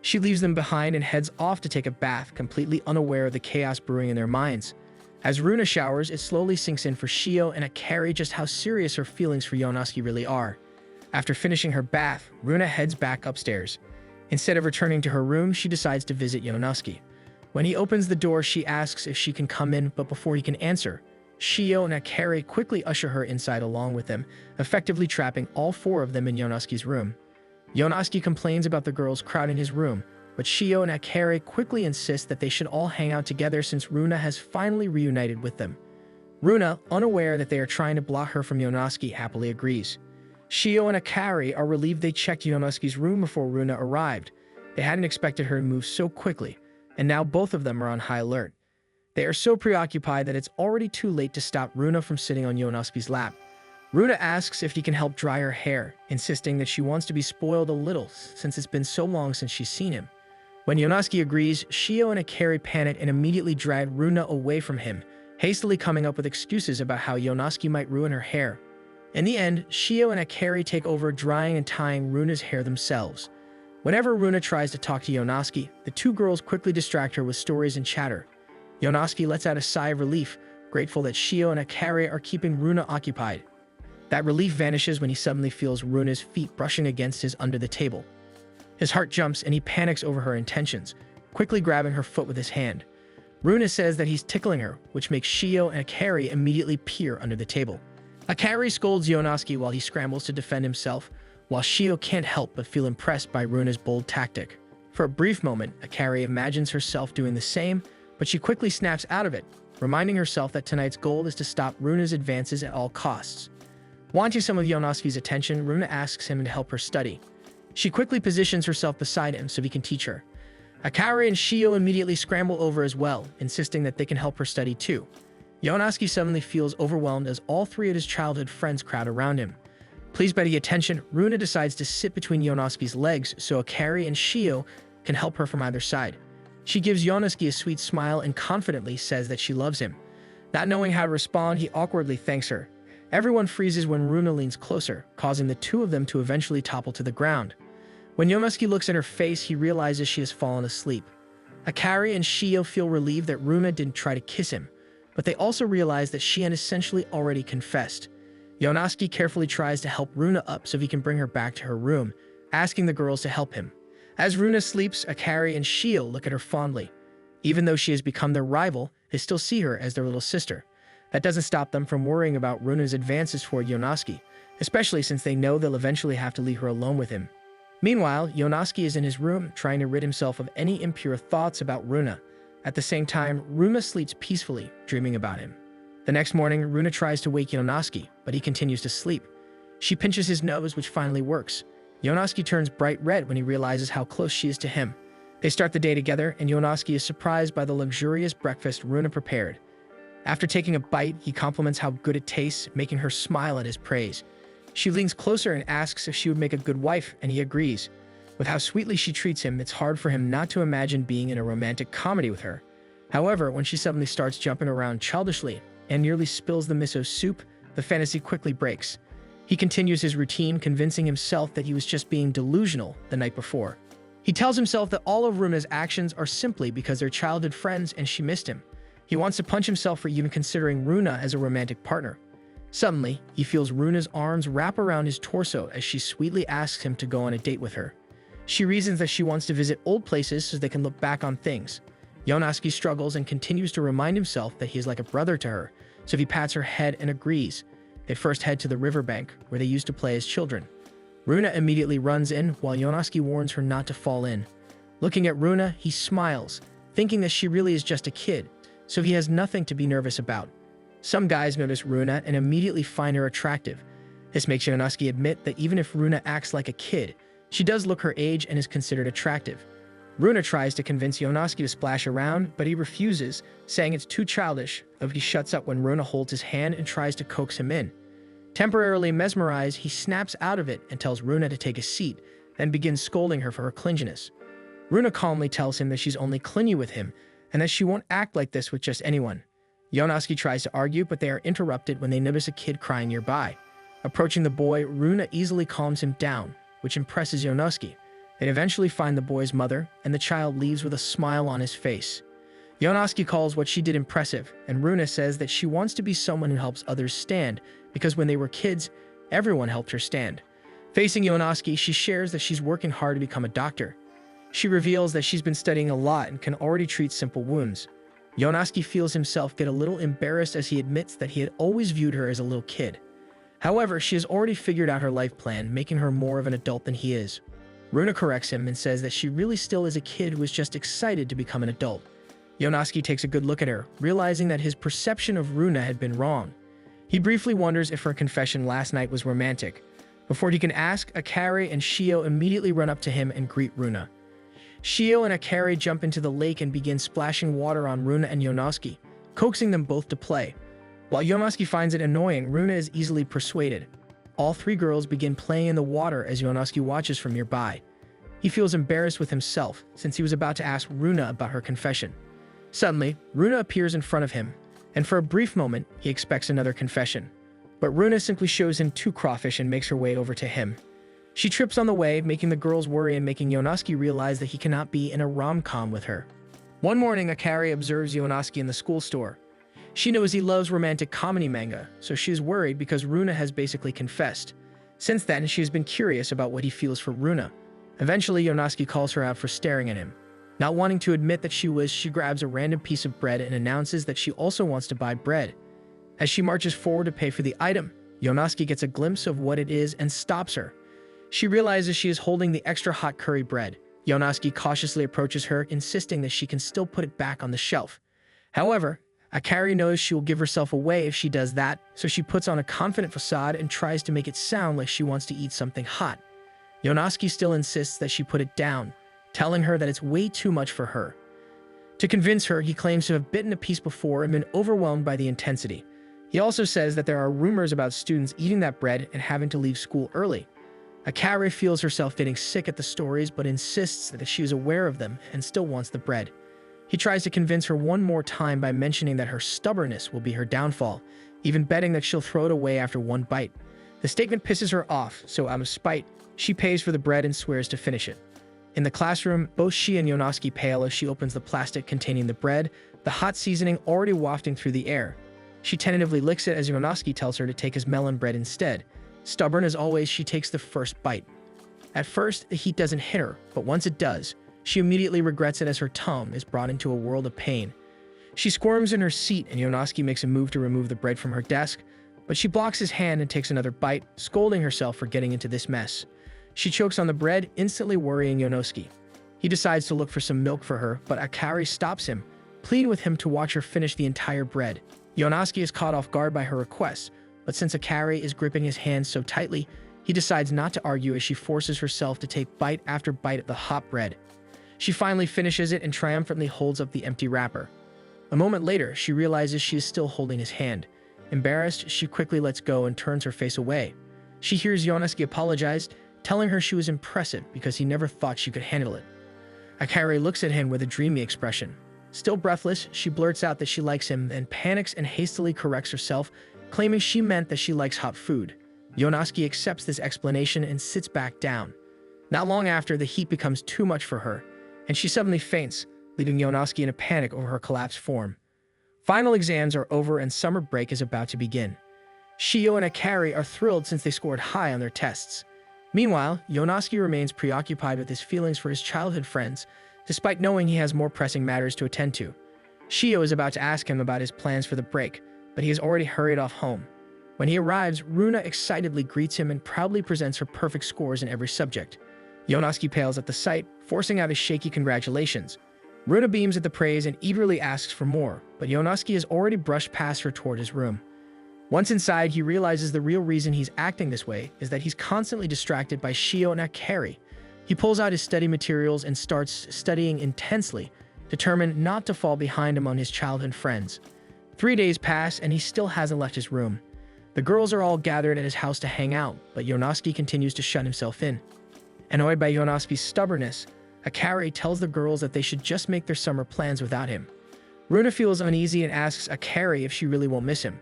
She leaves them behind and heads off to take a bath, completely unaware of the chaos brewing in their minds. As Runa showers, it slowly sinks in for Shio and Akari just how serious her feelings for Yonosuke really are. After finishing her bath, Runa heads back upstairs. Instead of returning to her room, she decides to visit Yonosuke. When he opens the door, she asks if she can come in, but before he can answer, Shio and Akari quickly usher her inside along with them, effectively trapping all four of them in Yonosuke's room. Yonosuke complains about the girls crowding his room, but Shio and Akari quickly insist that they should all hang out together since Runa has finally reunited with them. Runa, unaware that they are trying to block her from Yonosuke, happily agrees. Shio and Akari are relieved they checked Yonosuke's room before Runa arrived. They hadn't expected her to move so quickly, and now both of them are on high alert. They are so preoccupied that it's already too late to stop Runa from sitting on Yonosuke's lap. Runa asks if he can help dry her hair, insisting that she wants to be spoiled a little since it's been so long since she's seen him. When Yonosuke agrees, Shio and Akari panic and immediately drag Runa away from him, hastily coming up with excuses about how Yonosuke might ruin her hair. In the end, Shio and Akari take over drying and tying Runa's hair themselves. Whenever Runa tries to talk to Yonosuke, the two girls quickly distract her with stories and chatter. Yonosuke lets out a sigh of relief, grateful that Shio and Akari are keeping Runa occupied. That relief vanishes when he suddenly feels Runa's feet brushing against his under the table. His heart jumps and he panics over her intentions, quickly grabbing her foot with his hand. Runa says that he's tickling her, which makes Shio and Akari immediately peer under the table. Akari scolds Yonosuke while he scrambles to defend himself, while Shio can't help but feel impressed by Runa's bold tactic. For a brief moment, Akari imagines herself doing the same, but she quickly snaps out of it, reminding herself that tonight's goal is to stop Runa's advances at all costs. Wanting some of Yonosuke's attention, Runa asks him to help her study. She quickly positions herself beside him so he can teach her. Akari and Shio immediately scramble over as well, insisting that they can help her study too. Yonosuke suddenly feels overwhelmed as all three of his childhood friends crowd around him. Pleased by the attention, Runa decides to sit between Yonosuke's legs so Akari and Shio can help her from either side. She gives Yonosuke a sweet smile and confidently says that she loves him. Not knowing how to respond, he awkwardly thanks her. Everyone freezes when Runa leans closer, causing the two of them to eventually topple to the ground. When Yonosuke looks at her face, he realizes she has fallen asleep. Akari and Shio feel relieved that Runa didn't try to kiss him, but they also realize that she had essentially already confessed. Yonosuke carefully tries to help Runa up so he can bring her back to her room, asking the girls to help him. As Runa sleeps, Akari and Shio look at her fondly. Even though she has become their rival, they still see her as their little sister. That doesn't stop them from worrying about Runa's advances toward Yonosuke, especially since they know they'll eventually have to leave her alone with him. Meanwhile, Yonosuke is in his room, trying to rid himself of any impure thoughts about Runa. At the same time, Runa sleeps peacefully, dreaming about him. The next morning, Runa tries to wake Yonosuke, but he continues to sleep. She pinches his nose, which finally works. Yonosuke turns bright red when he realizes how close she is to him. They start the day together, and Yonosuke is surprised by the luxurious breakfast Runa prepared. After taking a bite, he compliments how good it tastes, making her smile at his praise. She leans closer and asks if she would make a good wife, and he agrees. With how sweetly she treats him, it's hard for him not to imagine being in a romantic comedy with her. However, when she suddenly starts jumping around childishly and nearly spills the miso soup, the fantasy quickly breaks. He continues his routine, convincing himself that he was just being delusional the night before. He tells himself that all of Runa's actions are simply because they're childhood friends and she missed him. He wants to punch himself for even considering Runa as a romantic partner. Suddenly, he feels Runa's arms wrap around his torso as she sweetly asks him to go on a date with her. She reasons that she wants to visit old places so they can look back on things. Yonosuke struggles and continues to remind himself that he is like a brother to her, so he pats her head and agrees. They first head to the riverbank, where they used to play as children. Runa immediately runs in, while Yonosuke warns her not to fall in. Looking at Runa, he smiles, thinking that she really is just a kid, so he has nothing to be nervous about. Some guys notice Runa and immediately find her attractive. This makes Yonosuke admit that even if Runa acts like a kid, she does look her age and is considered attractive. Runa tries to convince Yonosuke to splash around, but he refuses, saying it's too childish, though he shuts up when Runa holds his hand and tries to coax him in. Temporarily mesmerized, he snaps out of it and tells Runa to take a seat, then begins scolding her for her clinginess. Runa calmly tells him that she's only clingy with him and that she won't act like this with just anyone. Yonosuke tries to argue, but they are interrupted when they notice a kid crying nearby. Approaching the boy, Runa easily calms him down, which impresses Yonosuke. They eventually find the boy's mother, and the child leaves with a smile on his face. Yonosuke calls what she did impressive, and Runa says that she wants to be someone who helps others stand, because when they were kids, everyone helped her stand. Facing Yonosuke, she shares that she's working hard to become a doctor. She reveals that she's been studying a lot and can already treat simple wounds. Yonosuke feels himself get a little embarrassed as he admits that he had always viewed her as a little kid. However, she has already figured out her life plan, making her more of an adult than he is. Runa corrects him and says that she really still is a kid who is just excited to become an adult. Yonosuke takes a good look at her, realizing that his perception of Runa had been wrong. He briefly wonders if her confession last night was romantic. Before he can ask, Akari and Shio immediately run up to him and greet Runa. Shio and Akari jump into the lake and begin splashing water on Runa and Yonosuke, coaxing them both to play. While Yonosuke finds it annoying, Runa is easily persuaded. All three girls begin playing in the water as Yonosuke watches from nearby. He feels embarrassed with himself since he was about to ask Runa about her confession. Suddenly, Runa appears in front of him, and for a brief moment, he expects another confession. But Runa simply shows him two crawfish and makes her way over to him. She trips on the way, making the girls worry and making Yonosuke realize that he cannot be in a rom-com with her. One morning, Akari observes Yonosuke in the school store. She knows he loves romantic comedy manga, so she is worried because Runa has basically confessed. Since then, she has been curious about what he feels for Runa. Eventually, Yonosuke calls her out for staring at him. Not wanting to admit that she grabs a random piece of bread and announces that she also wants to buy bread. As she marches forward to pay for the item, Yonosuke gets a glimpse of what it is and stops her. She realizes she is holding the extra hot curry bread. Yonosuke cautiously approaches her, insisting that she can still put it back on the shelf. However, Akari knows she will give herself away if she does that, so she puts on a confident facade and tries to make it sound like she wants to eat something hot. Yonosuke still insists that she put it down, telling her that it's way too much for her. To convince her, he claims to have bitten a piece before and been overwhelmed by the intensity. He also says that there are rumors about students eating that bread and having to leave school early. Akari feels herself getting sick at the stories but insists that she is aware of them and still wants the bread. He tries to convince her one more time by mentioning that her stubbornness will be her downfall, even betting that she'll throw it away after one bite. The statement pisses her off, so out of spite, she pays for the bread and swears to finish it. In the classroom, both she and Yonosuke pale as she opens the plastic containing the bread, the hot seasoning already wafting through the air. She tentatively licks it as Yonosuke tells her to take his melon bread instead. Stubborn as always, she takes the first bite. At first, the heat doesn't hit her, but once it does, she immediately regrets it as her tongue is brought into a world of pain. She squirms in her seat and Yonosuke makes a move to remove the bread from her desk, but she blocks his hand and takes another bite, scolding herself for getting into this mess. She chokes on the bread, instantly worrying Yonosuke. He decides to look for some milk for her, but Akari stops him, pleading with him to watch her finish the entire bread. Yonosuke is caught off guard by her request, but since Akari is gripping his hand so tightly, he decides not to argue as she forces herself to take bite after bite of the hot bread. She finally finishes it and triumphantly holds up the empty wrapper. A moment later, she realizes she is still holding his hand. Embarrassed, she quickly lets go and turns her face away. She hears Yonosuke apologize, telling her she was impressive because he never thought she could handle it. Akari looks at him with a dreamy expression. Still breathless, she blurts out that she likes him, then panics and hastily corrects herself, claiming she meant that she likes hot food. Yonosuke accepts this explanation and sits back down. Not long after, the heat becomes too much for her, and she suddenly faints, leaving Yonosuke in a panic over her collapsed form. Final exams are over and summer break is about to begin. Shio and Akari are thrilled since they scored high on their tests. Meanwhile, Yonosuke remains preoccupied with his feelings for his childhood friends, despite knowing he has more pressing matters to attend to. Shio is about to ask him about his plans for the break, but he has already hurried off home. When he arrives, Runa excitedly greets him and proudly presents her perfect scores in every subject. Yonosuke pales at the sight, forcing out a shaky congratulations. Runa beams at the praise and eagerly asks for more, but Yonosuke has already brushed past her toward his room. Once inside, he realizes the real reason he's acting this way is that he's constantly distracted by Shio and Akari. He pulls out his study materials and starts studying intensely, determined not to fall behind among his childhood friends. 3 days pass and he still hasn't left his room. The girls are all gathered at his house to hang out, but Yonosuke continues to shut himself in. Annoyed by Yonosuke's stubbornness, Akari tells the girls that they should just make their summer plans without him. Runa feels uneasy and asks Akari if she really won't miss him.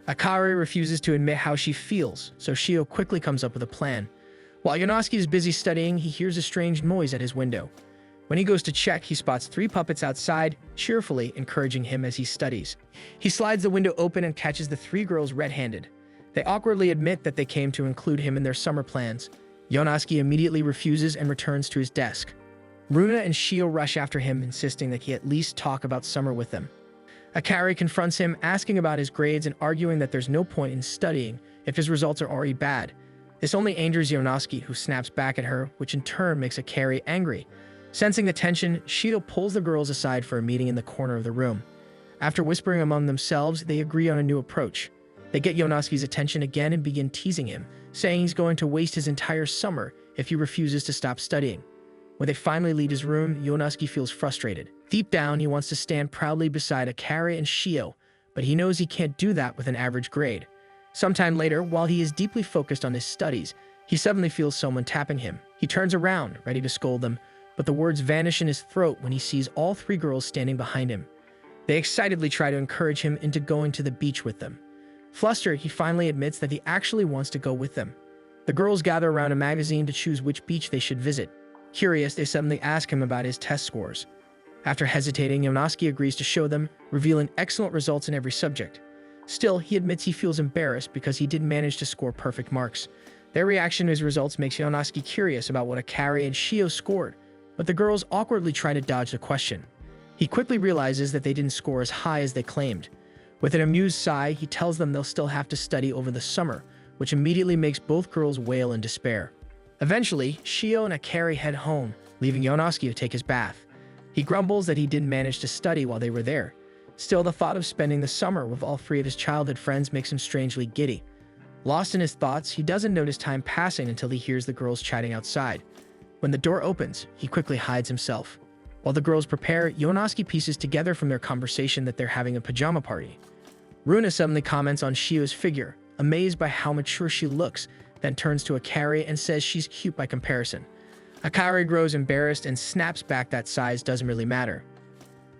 Akari refuses to admit how she feels, so Shio quickly comes up with a plan. While Yonosuke is busy studying, he hears a strange noise at his window. When he goes to check, he spots 3 puppets outside, cheerfully encouraging him as he studies. He slides the window open and catches the 3 girls red-handed. They awkwardly admit that they came to include him in their summer plans. Yonosuke immediately refuses and returns to his desk. Runa and Shio rush after him, insisting that he at least talk about summer with them. Akari confronts him, asking about his grades and arguing that there's no point in studying if his results are already bad. This only angers Yonosuke, who snaps back at her, which in turn makes Akari angry. Sensing the tension, Shio pulls the girls aside for a meeting in the corner of the room. After whispering among themselves, they agree on a new approach. They get Yonosuke's attention again and begin teasing him, saying he's going to waste his entire summer if he refuses to stop studying. When they finally leave his room, Yonosuke feels frustrated. Deep down, he wants to stand proudly beside Akari and Shio, but he knows he can't do that with an average grade. Sometime later, while he is deeply focused on his studies, he suddenly feels someone tapping him. He turns around, ready to scold them, but the words vanish in his throat when he sees all 3 girls standing behind him. They excitedly try to encourage him into going to the beach with them. Flustered, he finally admits that he actually wants to go with them. The girls gather around a magazine to choose which beach they should visit. Curious, they suddenly ask him about his test scores. After hesitating, Yonosuke agrees to show them, revealing excellent results in every subject. Still, he admits he feels embarrassed because he didn't manage to score perfect marks. Their reaction to his results makes Yonosuke curious about what Akari and Shio scored, but the girls awkwardly try to dodge the question. He quickly realizes that they didn't score as high as they claimed. With an amused sigh, he tells them they'll still have to study over the summer, which immediately makes both girls wail in despair. Eventually, Shio and Akari head home, leaving Yonosuke to take his bath. He grumbles that he didn't manage to study while they were there. Still, the thought of spending the summer with all 3 of his childhood friends makes him strangely giddy. Lost in his thoughts, he doesn't notice time passing until he hears the girls chatting outside. When the door opens, he quickly hides himself. While the girls prepare, Yonosuke pieces together from their conversation that they're having a pajama party. Runa suddenly comments on Shio's figure, amazed by how mature she looks, then turns to Akari and says she's cute by comparison. Akari grows embarrassed and snaps back that size doesn't really matter.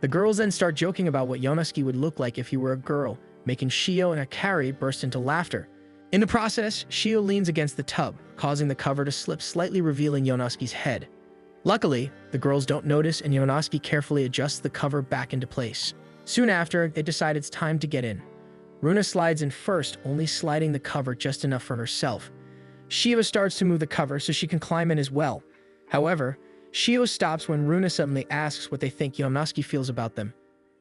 The girls then start joking about what Yonosuke would look like if he were a girl, making Shio and Akari burst into laughter. In the process, Shio leans against the tub, causing the cover to slip slightly, revealing Yonosuke's head. Luckily, the girls don't notice and Yonosuke carefully adjusts the cover back into place. Soon after, they decide it's time to get in. Runa slides in first, only sliding the cover just enough for herself. Shio starts to move the cover so she can climb in as well. However, Shio stops when Runa suddenly asks what they think Yonosuke feels about them.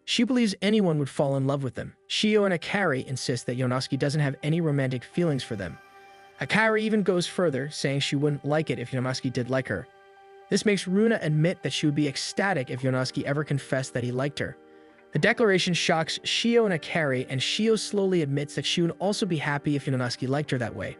She believes anyone would fall in love with them. Shio and Akari insist that Yonosuke doesn't have any romantic feelings for them. Akari even goes further, saying she wouldn't like it if Yonosuke did like her. This makes Runa admit that she would be ecstatic if Yonosuke ever confessed that he liked her. The declaration shocks Shio and Akari, and Shio slowly admits that she would also be happy if Yonosuke liked her that way.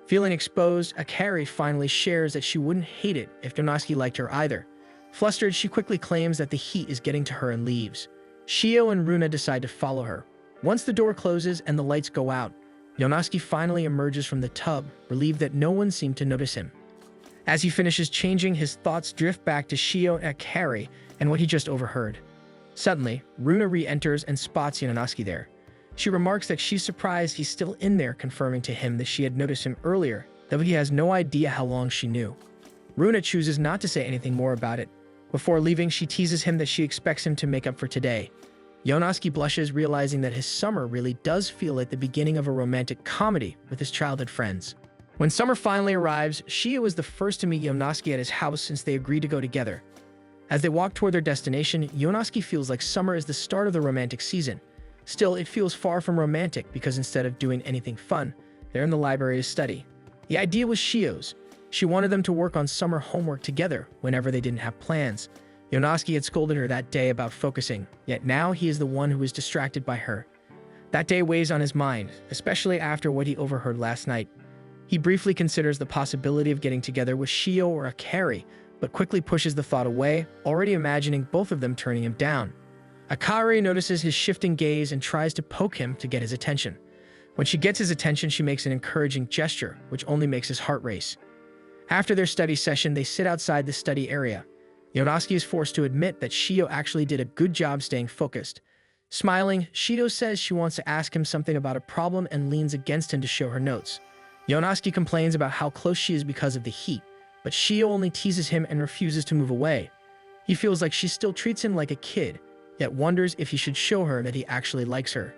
Feeling exposed, Akari finally shares that she wouldn't hate it if Yonosuke liked her either. Flustered, she quickly claims that the heat is getting to her and leaves. Shio and Runa decide to follow her. Once the door closes and the lights go out, Yonosuke finally emerges from the tub, relieved that no one seemed to notice him. As he finishes changing, his thoughts drift back to Shio and Akari and what he just overheard. Suddenly, Runa re-enters and spots Yonosuke there. She remarks that she's surprised he's still in there, confirming to him that she had noticed him earlier, though he has no idea how long she knew. Runa chooses not to say anything more about it. Before leaving, she teases him that she expects him to make up for today. Yonosuke blushes, realizing that his summer really does feel like the beginning of a romantic comedy with his childhood friends. When summer finally arrives, Shio is the first to meet Yonosuke at his house since they agreed to go together. As they walk toward their destination, Yonosuke feels like summer is the start of the romantic season. Still, it feels far from romantic because instead of doing anything fun, they're in the library to study. The idea was Shio's. She wanted them to work on summer homework together whenever they didn't have plans. Yonosuke had scolded her that day about focusing, yet now he is the one who is distracted by her. That day weighs on his mind, especially after what he overheard last night. He briefly considers the possibility of getting together with Shio or Akari, but quickly pushes the thought away, already imagining both of them turning him down. Akari notices his shifting gaze and tries to poke him to get his attention. When she gets his attention, she makes an encouraging gesture, which only makes his heart race. After their study session, they sit outside the study area. Yonosuke is forced to admit that Shiho actually did a good job staying focused. Smiling, Shiho says she wants to ask him something about a problem and leans against him to show her notes. Yonosuke complains about how close she is because of the heat, but Shiho only teases him and refuses to move away. He feels like she still treats him like a kid, yet wonders if he should show her that he actually likes her.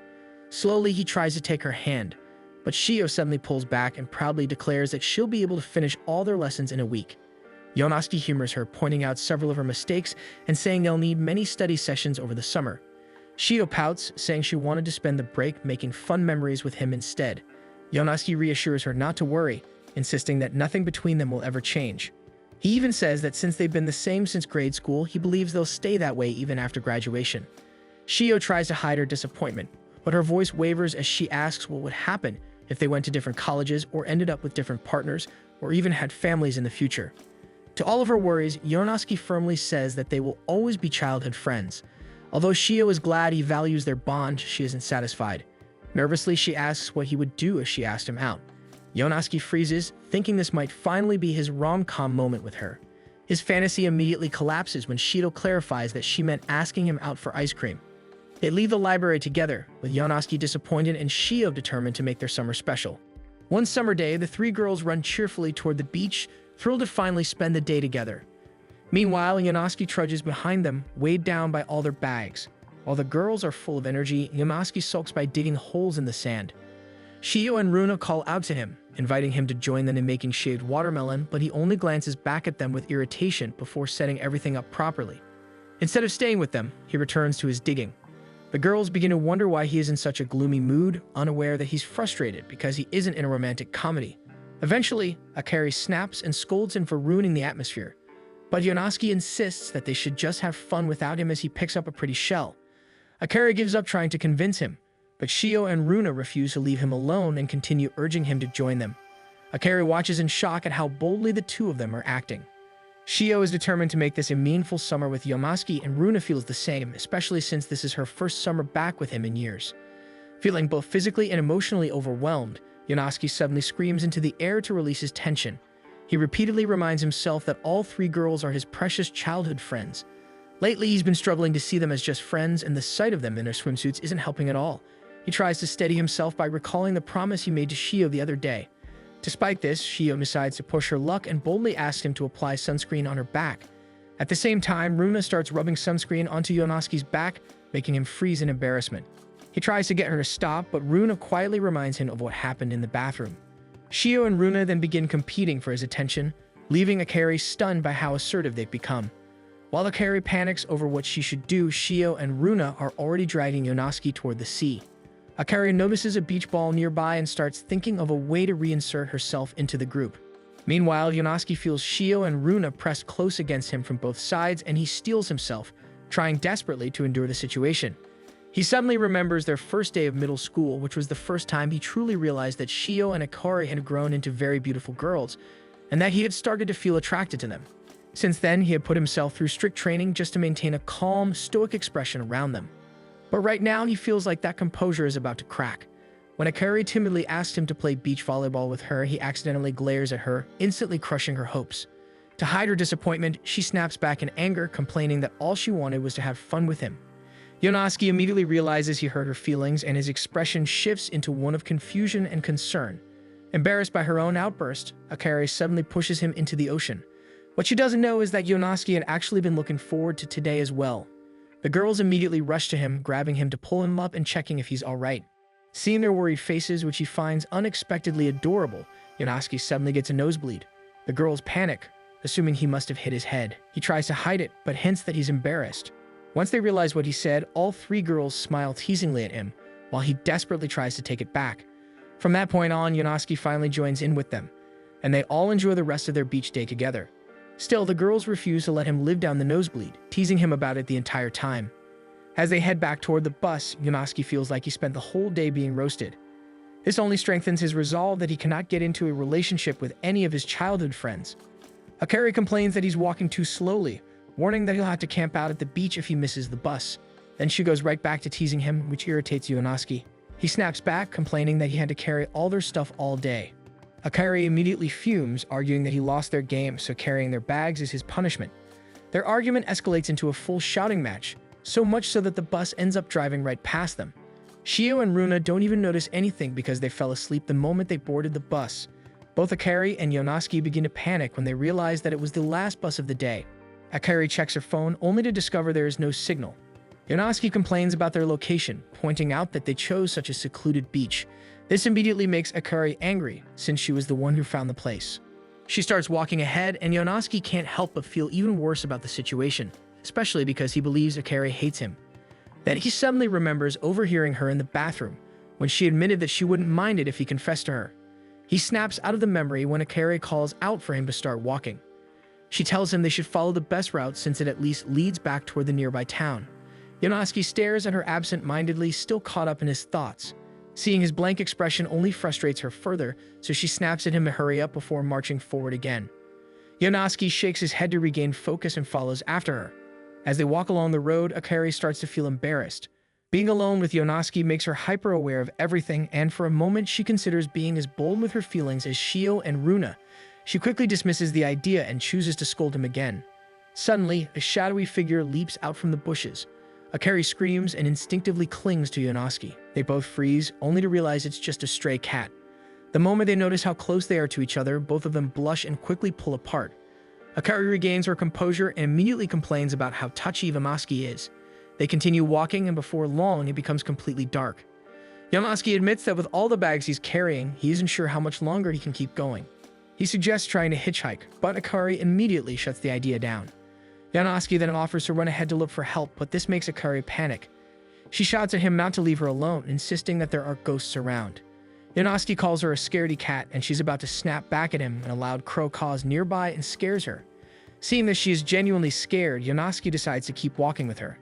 Slowly, he tries to take her hand, but Shiho suddenly pulls back and proudly declares that she'll be able to finish all their lessons in a week. Yonosuke humors her, pointing out several of her mistakes and saying they'll need many study sessions over the summer. Shiho pouts, saying she wanted to spend the break making fun memories with him instead. Yonosuke reassures her not to worry, insisting that nothing between them will ever change. He even says that since they've been the same since grade school, he believes they'll stay that way even after graduation. Shiho tries to hide her disappointment, but her voice wavers as she asks what would happen if they went to different colleges or ended up with different partners or even had families in the future. To all of her worries, Yonosuke firmly says that they will always be childhood friends. Although Shiho is glad he values their bond, she isn't satisfied. Nervously, she asks what he would do if she asked him out. Yonosuke freezes, thinking this might finally be his rom-com moment with her. His fantasy immediately collapses when Shiho clarifies that she meant asking him out for ice cream. They leave the library together, with Yonosuke disappointed and Shiho determined to make their summer special. One summer day, the three girls run cheerfully toward the beach, thrilled to finally spend the day together. Meanwhile, Yonosuke trudges behind them, weighed down by all their bags. While the girls are full of energy, Yonosuke sulks by digging holes in the sand. Shiho and Runa call out to him, inviting him to join them in making shaved watermelon, but he only glances back at them with irritation before setting everything up properly. Instead of staying with them, he returns to his digging. The girls begin to wonder why he is in such a gloomy mood, unaware that he's frustrated because he isn't in a romantic comedy. Eventually, Akari snaps and scolds him for ruining the atmosphere. But Yonosuke insists that they should just have fun without him as he picks up a pretty shell. Akari gives up trying to convince him, but Shiho and Runa refuse to leave him alone and continue urging him to join them. Akari watches in shock at how boldly the two of them are acting. Shiho is determined to make this a meaningful summer with Yonosuke, and Runa feels the same, especially since this is her first summer back with him in years. Feeling both physically and emotionally overwhelmed, Yonosuke suddenly screams into the air to release his tension. He repeatedly reminds himself that all three girls are his precious childhood friends. Lately, he's been struggling to see them as just friends, and the sight of them in their swimsuits isn't helping at all. He tries to steady himself by recalling the promise he made to Shiho the other day. Despite this, Shiho decides to push her luck and boldly asks him to apply sunscreen on her back. At the same time, Runa starts rubbing sunscreen onto Yonosuke's back, making him freeze in embarrassment. He tries to get her to stop, but Runa quietly reminds him of what happened in the bathroom. Shiho and Runa then begin competing for his attention, leaving Akari stunned by how assertive they've become. While Akari panics over what she should do, Shiho and Runa are already dragging Yonosuke toward the sea. Akari notices a beach ball nearby and starts thinking of a way to reinsert herself into the group. Meanwhile, Yonosuke feels Shiho and Runa pressed close against him from both sides, and he steels himself, trying desperately to endure the situation. He suddenly remembers their first day of middle school, which was the first time he truly realized that Shiho and Akari had grown into very beautiful girls, and that he had started to feel attracted to them. Since then, he had put himself through strict training just to maintain a calm, stoic expression around them. But right now, he feels like that composure is about to crack. When Akari timidly asks him to play beach volleyball with her, he accidentally glares at her, instantly crushing her hopes. To hide her disappointment, she snaps back in anger, complaining that all she wanted was to have fun with him. Yonosuke immediately realizes he hurt her feelings, and his expression shifts into one of confusion and concern. Embarrassed by her own outburst, Akari suddenly pushes him into the ocean. What she doesn't know is that Yonosuke had actually been looking forward to today as well. The girls immediately rush to him, grabbing him to pull him up and checking if he's alright. Seeing their worried faces, which he finds unexpectedly adorable, Yonosuke suddenly gets a nosebleed. The girls panic, assuming he must have hit his head. He tries to hide it, but hints that he's embarrassed. Once they realize what he said, all three girls smile teasingly at him, while he desperately tries to take it back. From that point on, Yonosuke finally joins in with them, and they all enjoy the rest of their beach day together. Still, the girls refuse to let him live down the nosebleed, teasing him about it the entire time. As they head back toward the bus, Yonosuke feels like he spent the whole day being roasted. This only strengthens his resolve that he cannot get into a relationship with any of his childhood friends. Akari complains that he's walking too slowly, warning that he'll have to camp out at the beach if he misses the bus. Then she goes right back to teasing him, which irritates Yonosuke. He snaps back, complaining that he had to carry all their stuff all day. Akari immediately fumes, arguing that he lost their game, so carrying their bags is his punishment. Their argument escalates into a full shouting match, so much so that the bus ends up driving right past them. Shio and Runa don't even notice anything because they fell asleep the moment they boarded the bus. Both Akari and Yonosuke begin to panic when they realize that it was the last bus of the day. Akari checks her phone only to discover there is no signal. Yonosuke complains about their location, pointing out that they chose such a secluded beach. This immediately makes Akari angry, since she was the one who found the place. She starts walking ahead, and Yonosuke can't help but feel even worse about the situation, especially because he believes Akari hates him. Then he suddenly remembers overhearing her in the bathroom, when she admitted that she wouldn't mind it if he confessed to her. He snaps out of the memory when Akari calls out for him to start walking. She tells him they should follow the best route since it at least leads back toward the nearby town. Yonosuke stares at her absent-mindedly, still caught up in his thoughts. Seeing his blank expression only frustrates her further, so she snaps at him to hurry up before marching forward again. Yonosuke shakes his head to regain focus and follows after her. As they walk along the road, Akari starts to feel embarrassed. Being alone with Yonosuke makes her hyper-aware of everything, and for a moment she considers being as bold with her feelings as Shio and Runa. She quickly dismisses the idea and chooses to scold him again. Suddenly, a shadowy figure leaps out from the bushes. Akari screams and instinctively clings to Yonosuke. They both freeze, only to realize it's just a stray cat. The moment they notice how close they are to each other, both of them blush and quickly pull apart. Akari regains her composure and immediately complains about how touchy Yonosuke is. They continue walking, and before long, it becomes completely dark. Yonosuke admits that with all the bags he's carrying, he isn't sure how much longer he can keep going. He suggests trying to hitchhike, but Akari immediately shuts the idea down. Yonosuke then offers to run ahead to look for help, but this makes Akari panic. She shouts at him not to leave her alone, insisting that there are ghosts around. Yonosuke calls her a scaredy cat, and she's about to snap back at him when a loud crow caws nearby and scares her. Seeing that she is genuinely scared, Yonosuke decides to keep walking with her.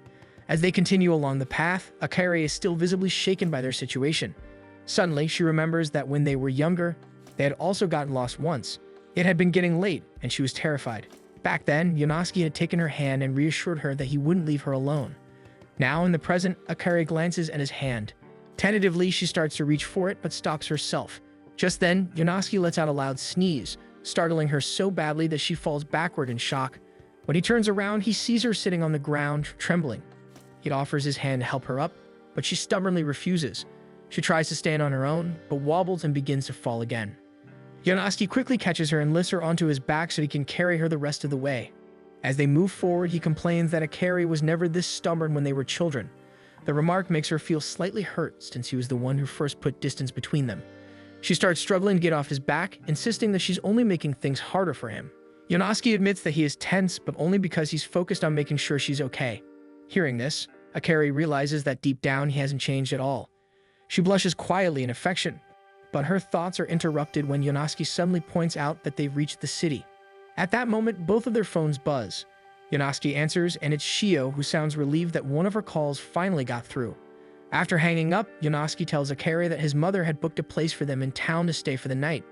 As they continue along the path, Akari is still visibly shaken by their situation. Suddenly, she remembers that when they were younger, they had also gotten lost once. It had been getting late, and she was terrified. Back then, Yonosuke had taken her hand and reassured her that he wouldn't leave her alone. Now, in the present, Akari glances at his hand. Tentatively, she starts to reach for it, but stops herself. Just then, Yonosuke lets out a loud sneeze, startling her so badly that she falls backward in shock. When he turns around, he sees her sitting on the ground, trembling. He offers his hand to help her up, but she stubbornly refuses. She tries to stand on her own, but wobbles and begins to fall again. Yonosuke quickly catches her and lifts her onto his back so he can carry her the rest of the way. As they move forward, he complains that Akari was never this stubborn when they were children. The remark makes her feel slightly hurt since he was the one who first put distance between them. She starts struggling to get off his back, insisting that she's only making things harder for him. Yonosuke admits that he is tense, but only because he's focused on making sure she's okay. Hearing this, Akari realizes that deep down he hasn't changed at all. She blushes quietly in affection, but her thoughts are interrupted when Yonosuke suddenly points out that they've reached the city. At that moment, both of their phones buzz. Yonosuke answers, and it's Shio, who sounds relieved that one of her calls finally got through. After hanging up, Yonosuke tells Akari that his mother had booked a place for them in town to stay for the night.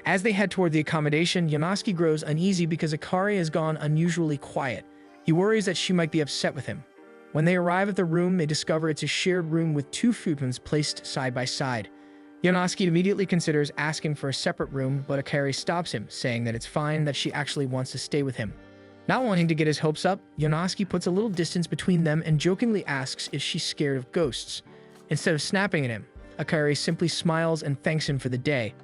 As they head toward the accommodation, Yonosuke grows uneasy because Akari has gone unusually quiet. He worries that she might be upset with him. When they arrive at the room, they discover it's a shared room with two futons placed side by side. Yonosuke immediately considers asking for a separate room, but Akari stops him, saying that it's fine that she actually wants to stay with him. Not wanting to get his hopes up, Yonosuke puts a little distance between them and jokingly asks if she's scared of ghosts. Instead of snapping at him, Akari simply smiles and thanks him for the day,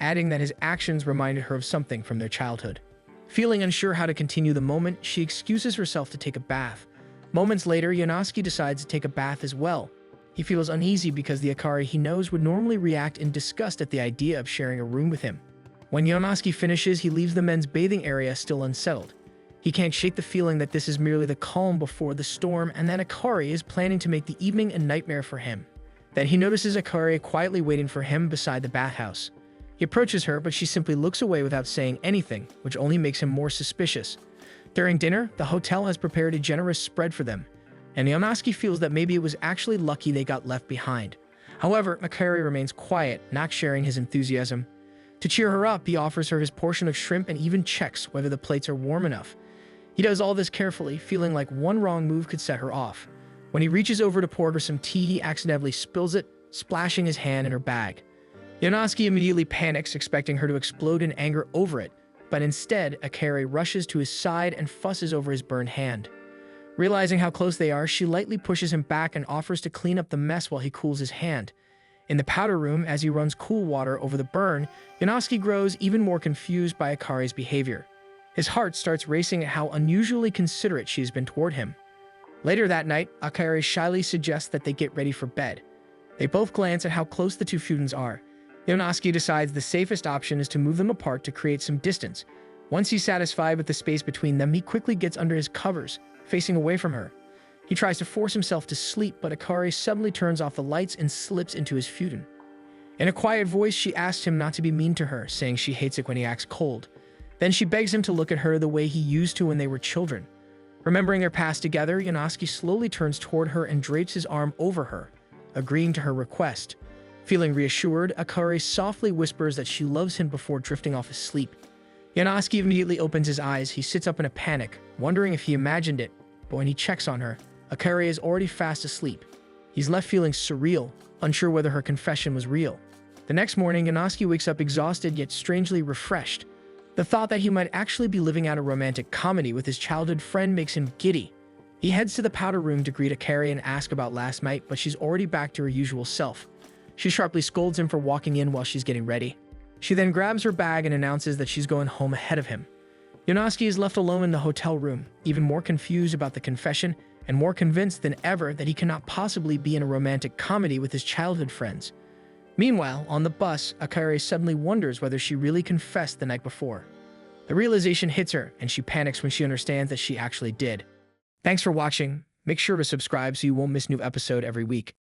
adding that his actions reminded her of something from their childhood. Feeling unsure how to continue the moment, she excuses herself to take a bath. Moments later, Yonosuke decides to take a bath as well. He feels uneasy because the Akari he knows would normally react in disgust at the idea of sharing a room with him. When Yonosuke finishes, he leaves the men's bathing area still unsettled. He can't shake the feeling that this is merely the calm before the storm and that Akari is planning to make the evening a nightmare for him. Then he notices Akari quietly waiting for him beside the bathhouse. He approaches her, but she simply looks away without saying anything, which only makes him more suspicious. During dinner, the hotel has prepared a generous spread for them, and Yonosuke feels that maybe it was actually lucky they got left behind. However, Akari remains quiet, not sharing his enthusiasm. To cheer her up, he offers her his portion of shrimp and even checks whether the plates are warm enough. He does all this carefully, feeling like one wrong move could set her off. When he reaches over to pour her some tea, he accidentally spills it, splashing his hand in her bag. Yonosuke immediately panics, expecting her to explode in anger over it, but instead, Akari rushes to his side and fusses over his burned hand. Realizing how close they are, she lightly pushes him back and offers to clean up the mess while he cools his hand. In the powder room, as he runs cool water over the burn, Yonosuke grows even more confused by Akari's behavior. His heart starts racing at how unusually considerate she has been toward him. Later that night, Akari shyly suggests that they get ready for bed. They both glance at how close the two students are. Yonosuke decides the safest option is to move them apart to create some distance. Once he's satisfied with the space between them, he quickly gets under his covers, facing away from her. He tries to force himself to sleep, but Akari suddenly turns off the lights and slips into his futon. In a quiet voice, she asks him not to be mean to her, saying she hates it when he acts cold. Then she begs him to look at her the way he used to when they were children. Remembering their past together, Yonosuke slowly turns toward her and drapes his arm over her, agreeing to her request. Feeling reassured, Akari softly whispers that she loves him before drifting off asleep. Yonosuke immediately opens his eyes. He sits up in a panic, wondering if he imagined it, but when he checks on her, Akari is already fast asleep. He's left feeling surreal, unsure whether her confession was real. The next morning, Yonosuke wakes up exhausted yet strangely refreshed. The thought that he might actually be living out a romantic comedy with his childhood friend makes him giddy. He heads to the powder room to greet Akari and ask about last night, but she's already back to her usual self. She sharply scolds him for walking in while she's getting ready. She then grabs her bag and announces that she's going home ahead of him. Yonosuke is left alone in the hotel room, even more confused about the confession and more convinced than ever that he cannot possibly be in a romantic comedy with his childhood friends. Meanwhile, on the bus, Akari suddenly wonders whether she really confessed the night before. The realization hits her, and she panics when she understands that she actually did. Thanks for watching. Make sure to subscribe so you won't miss a new episode every week.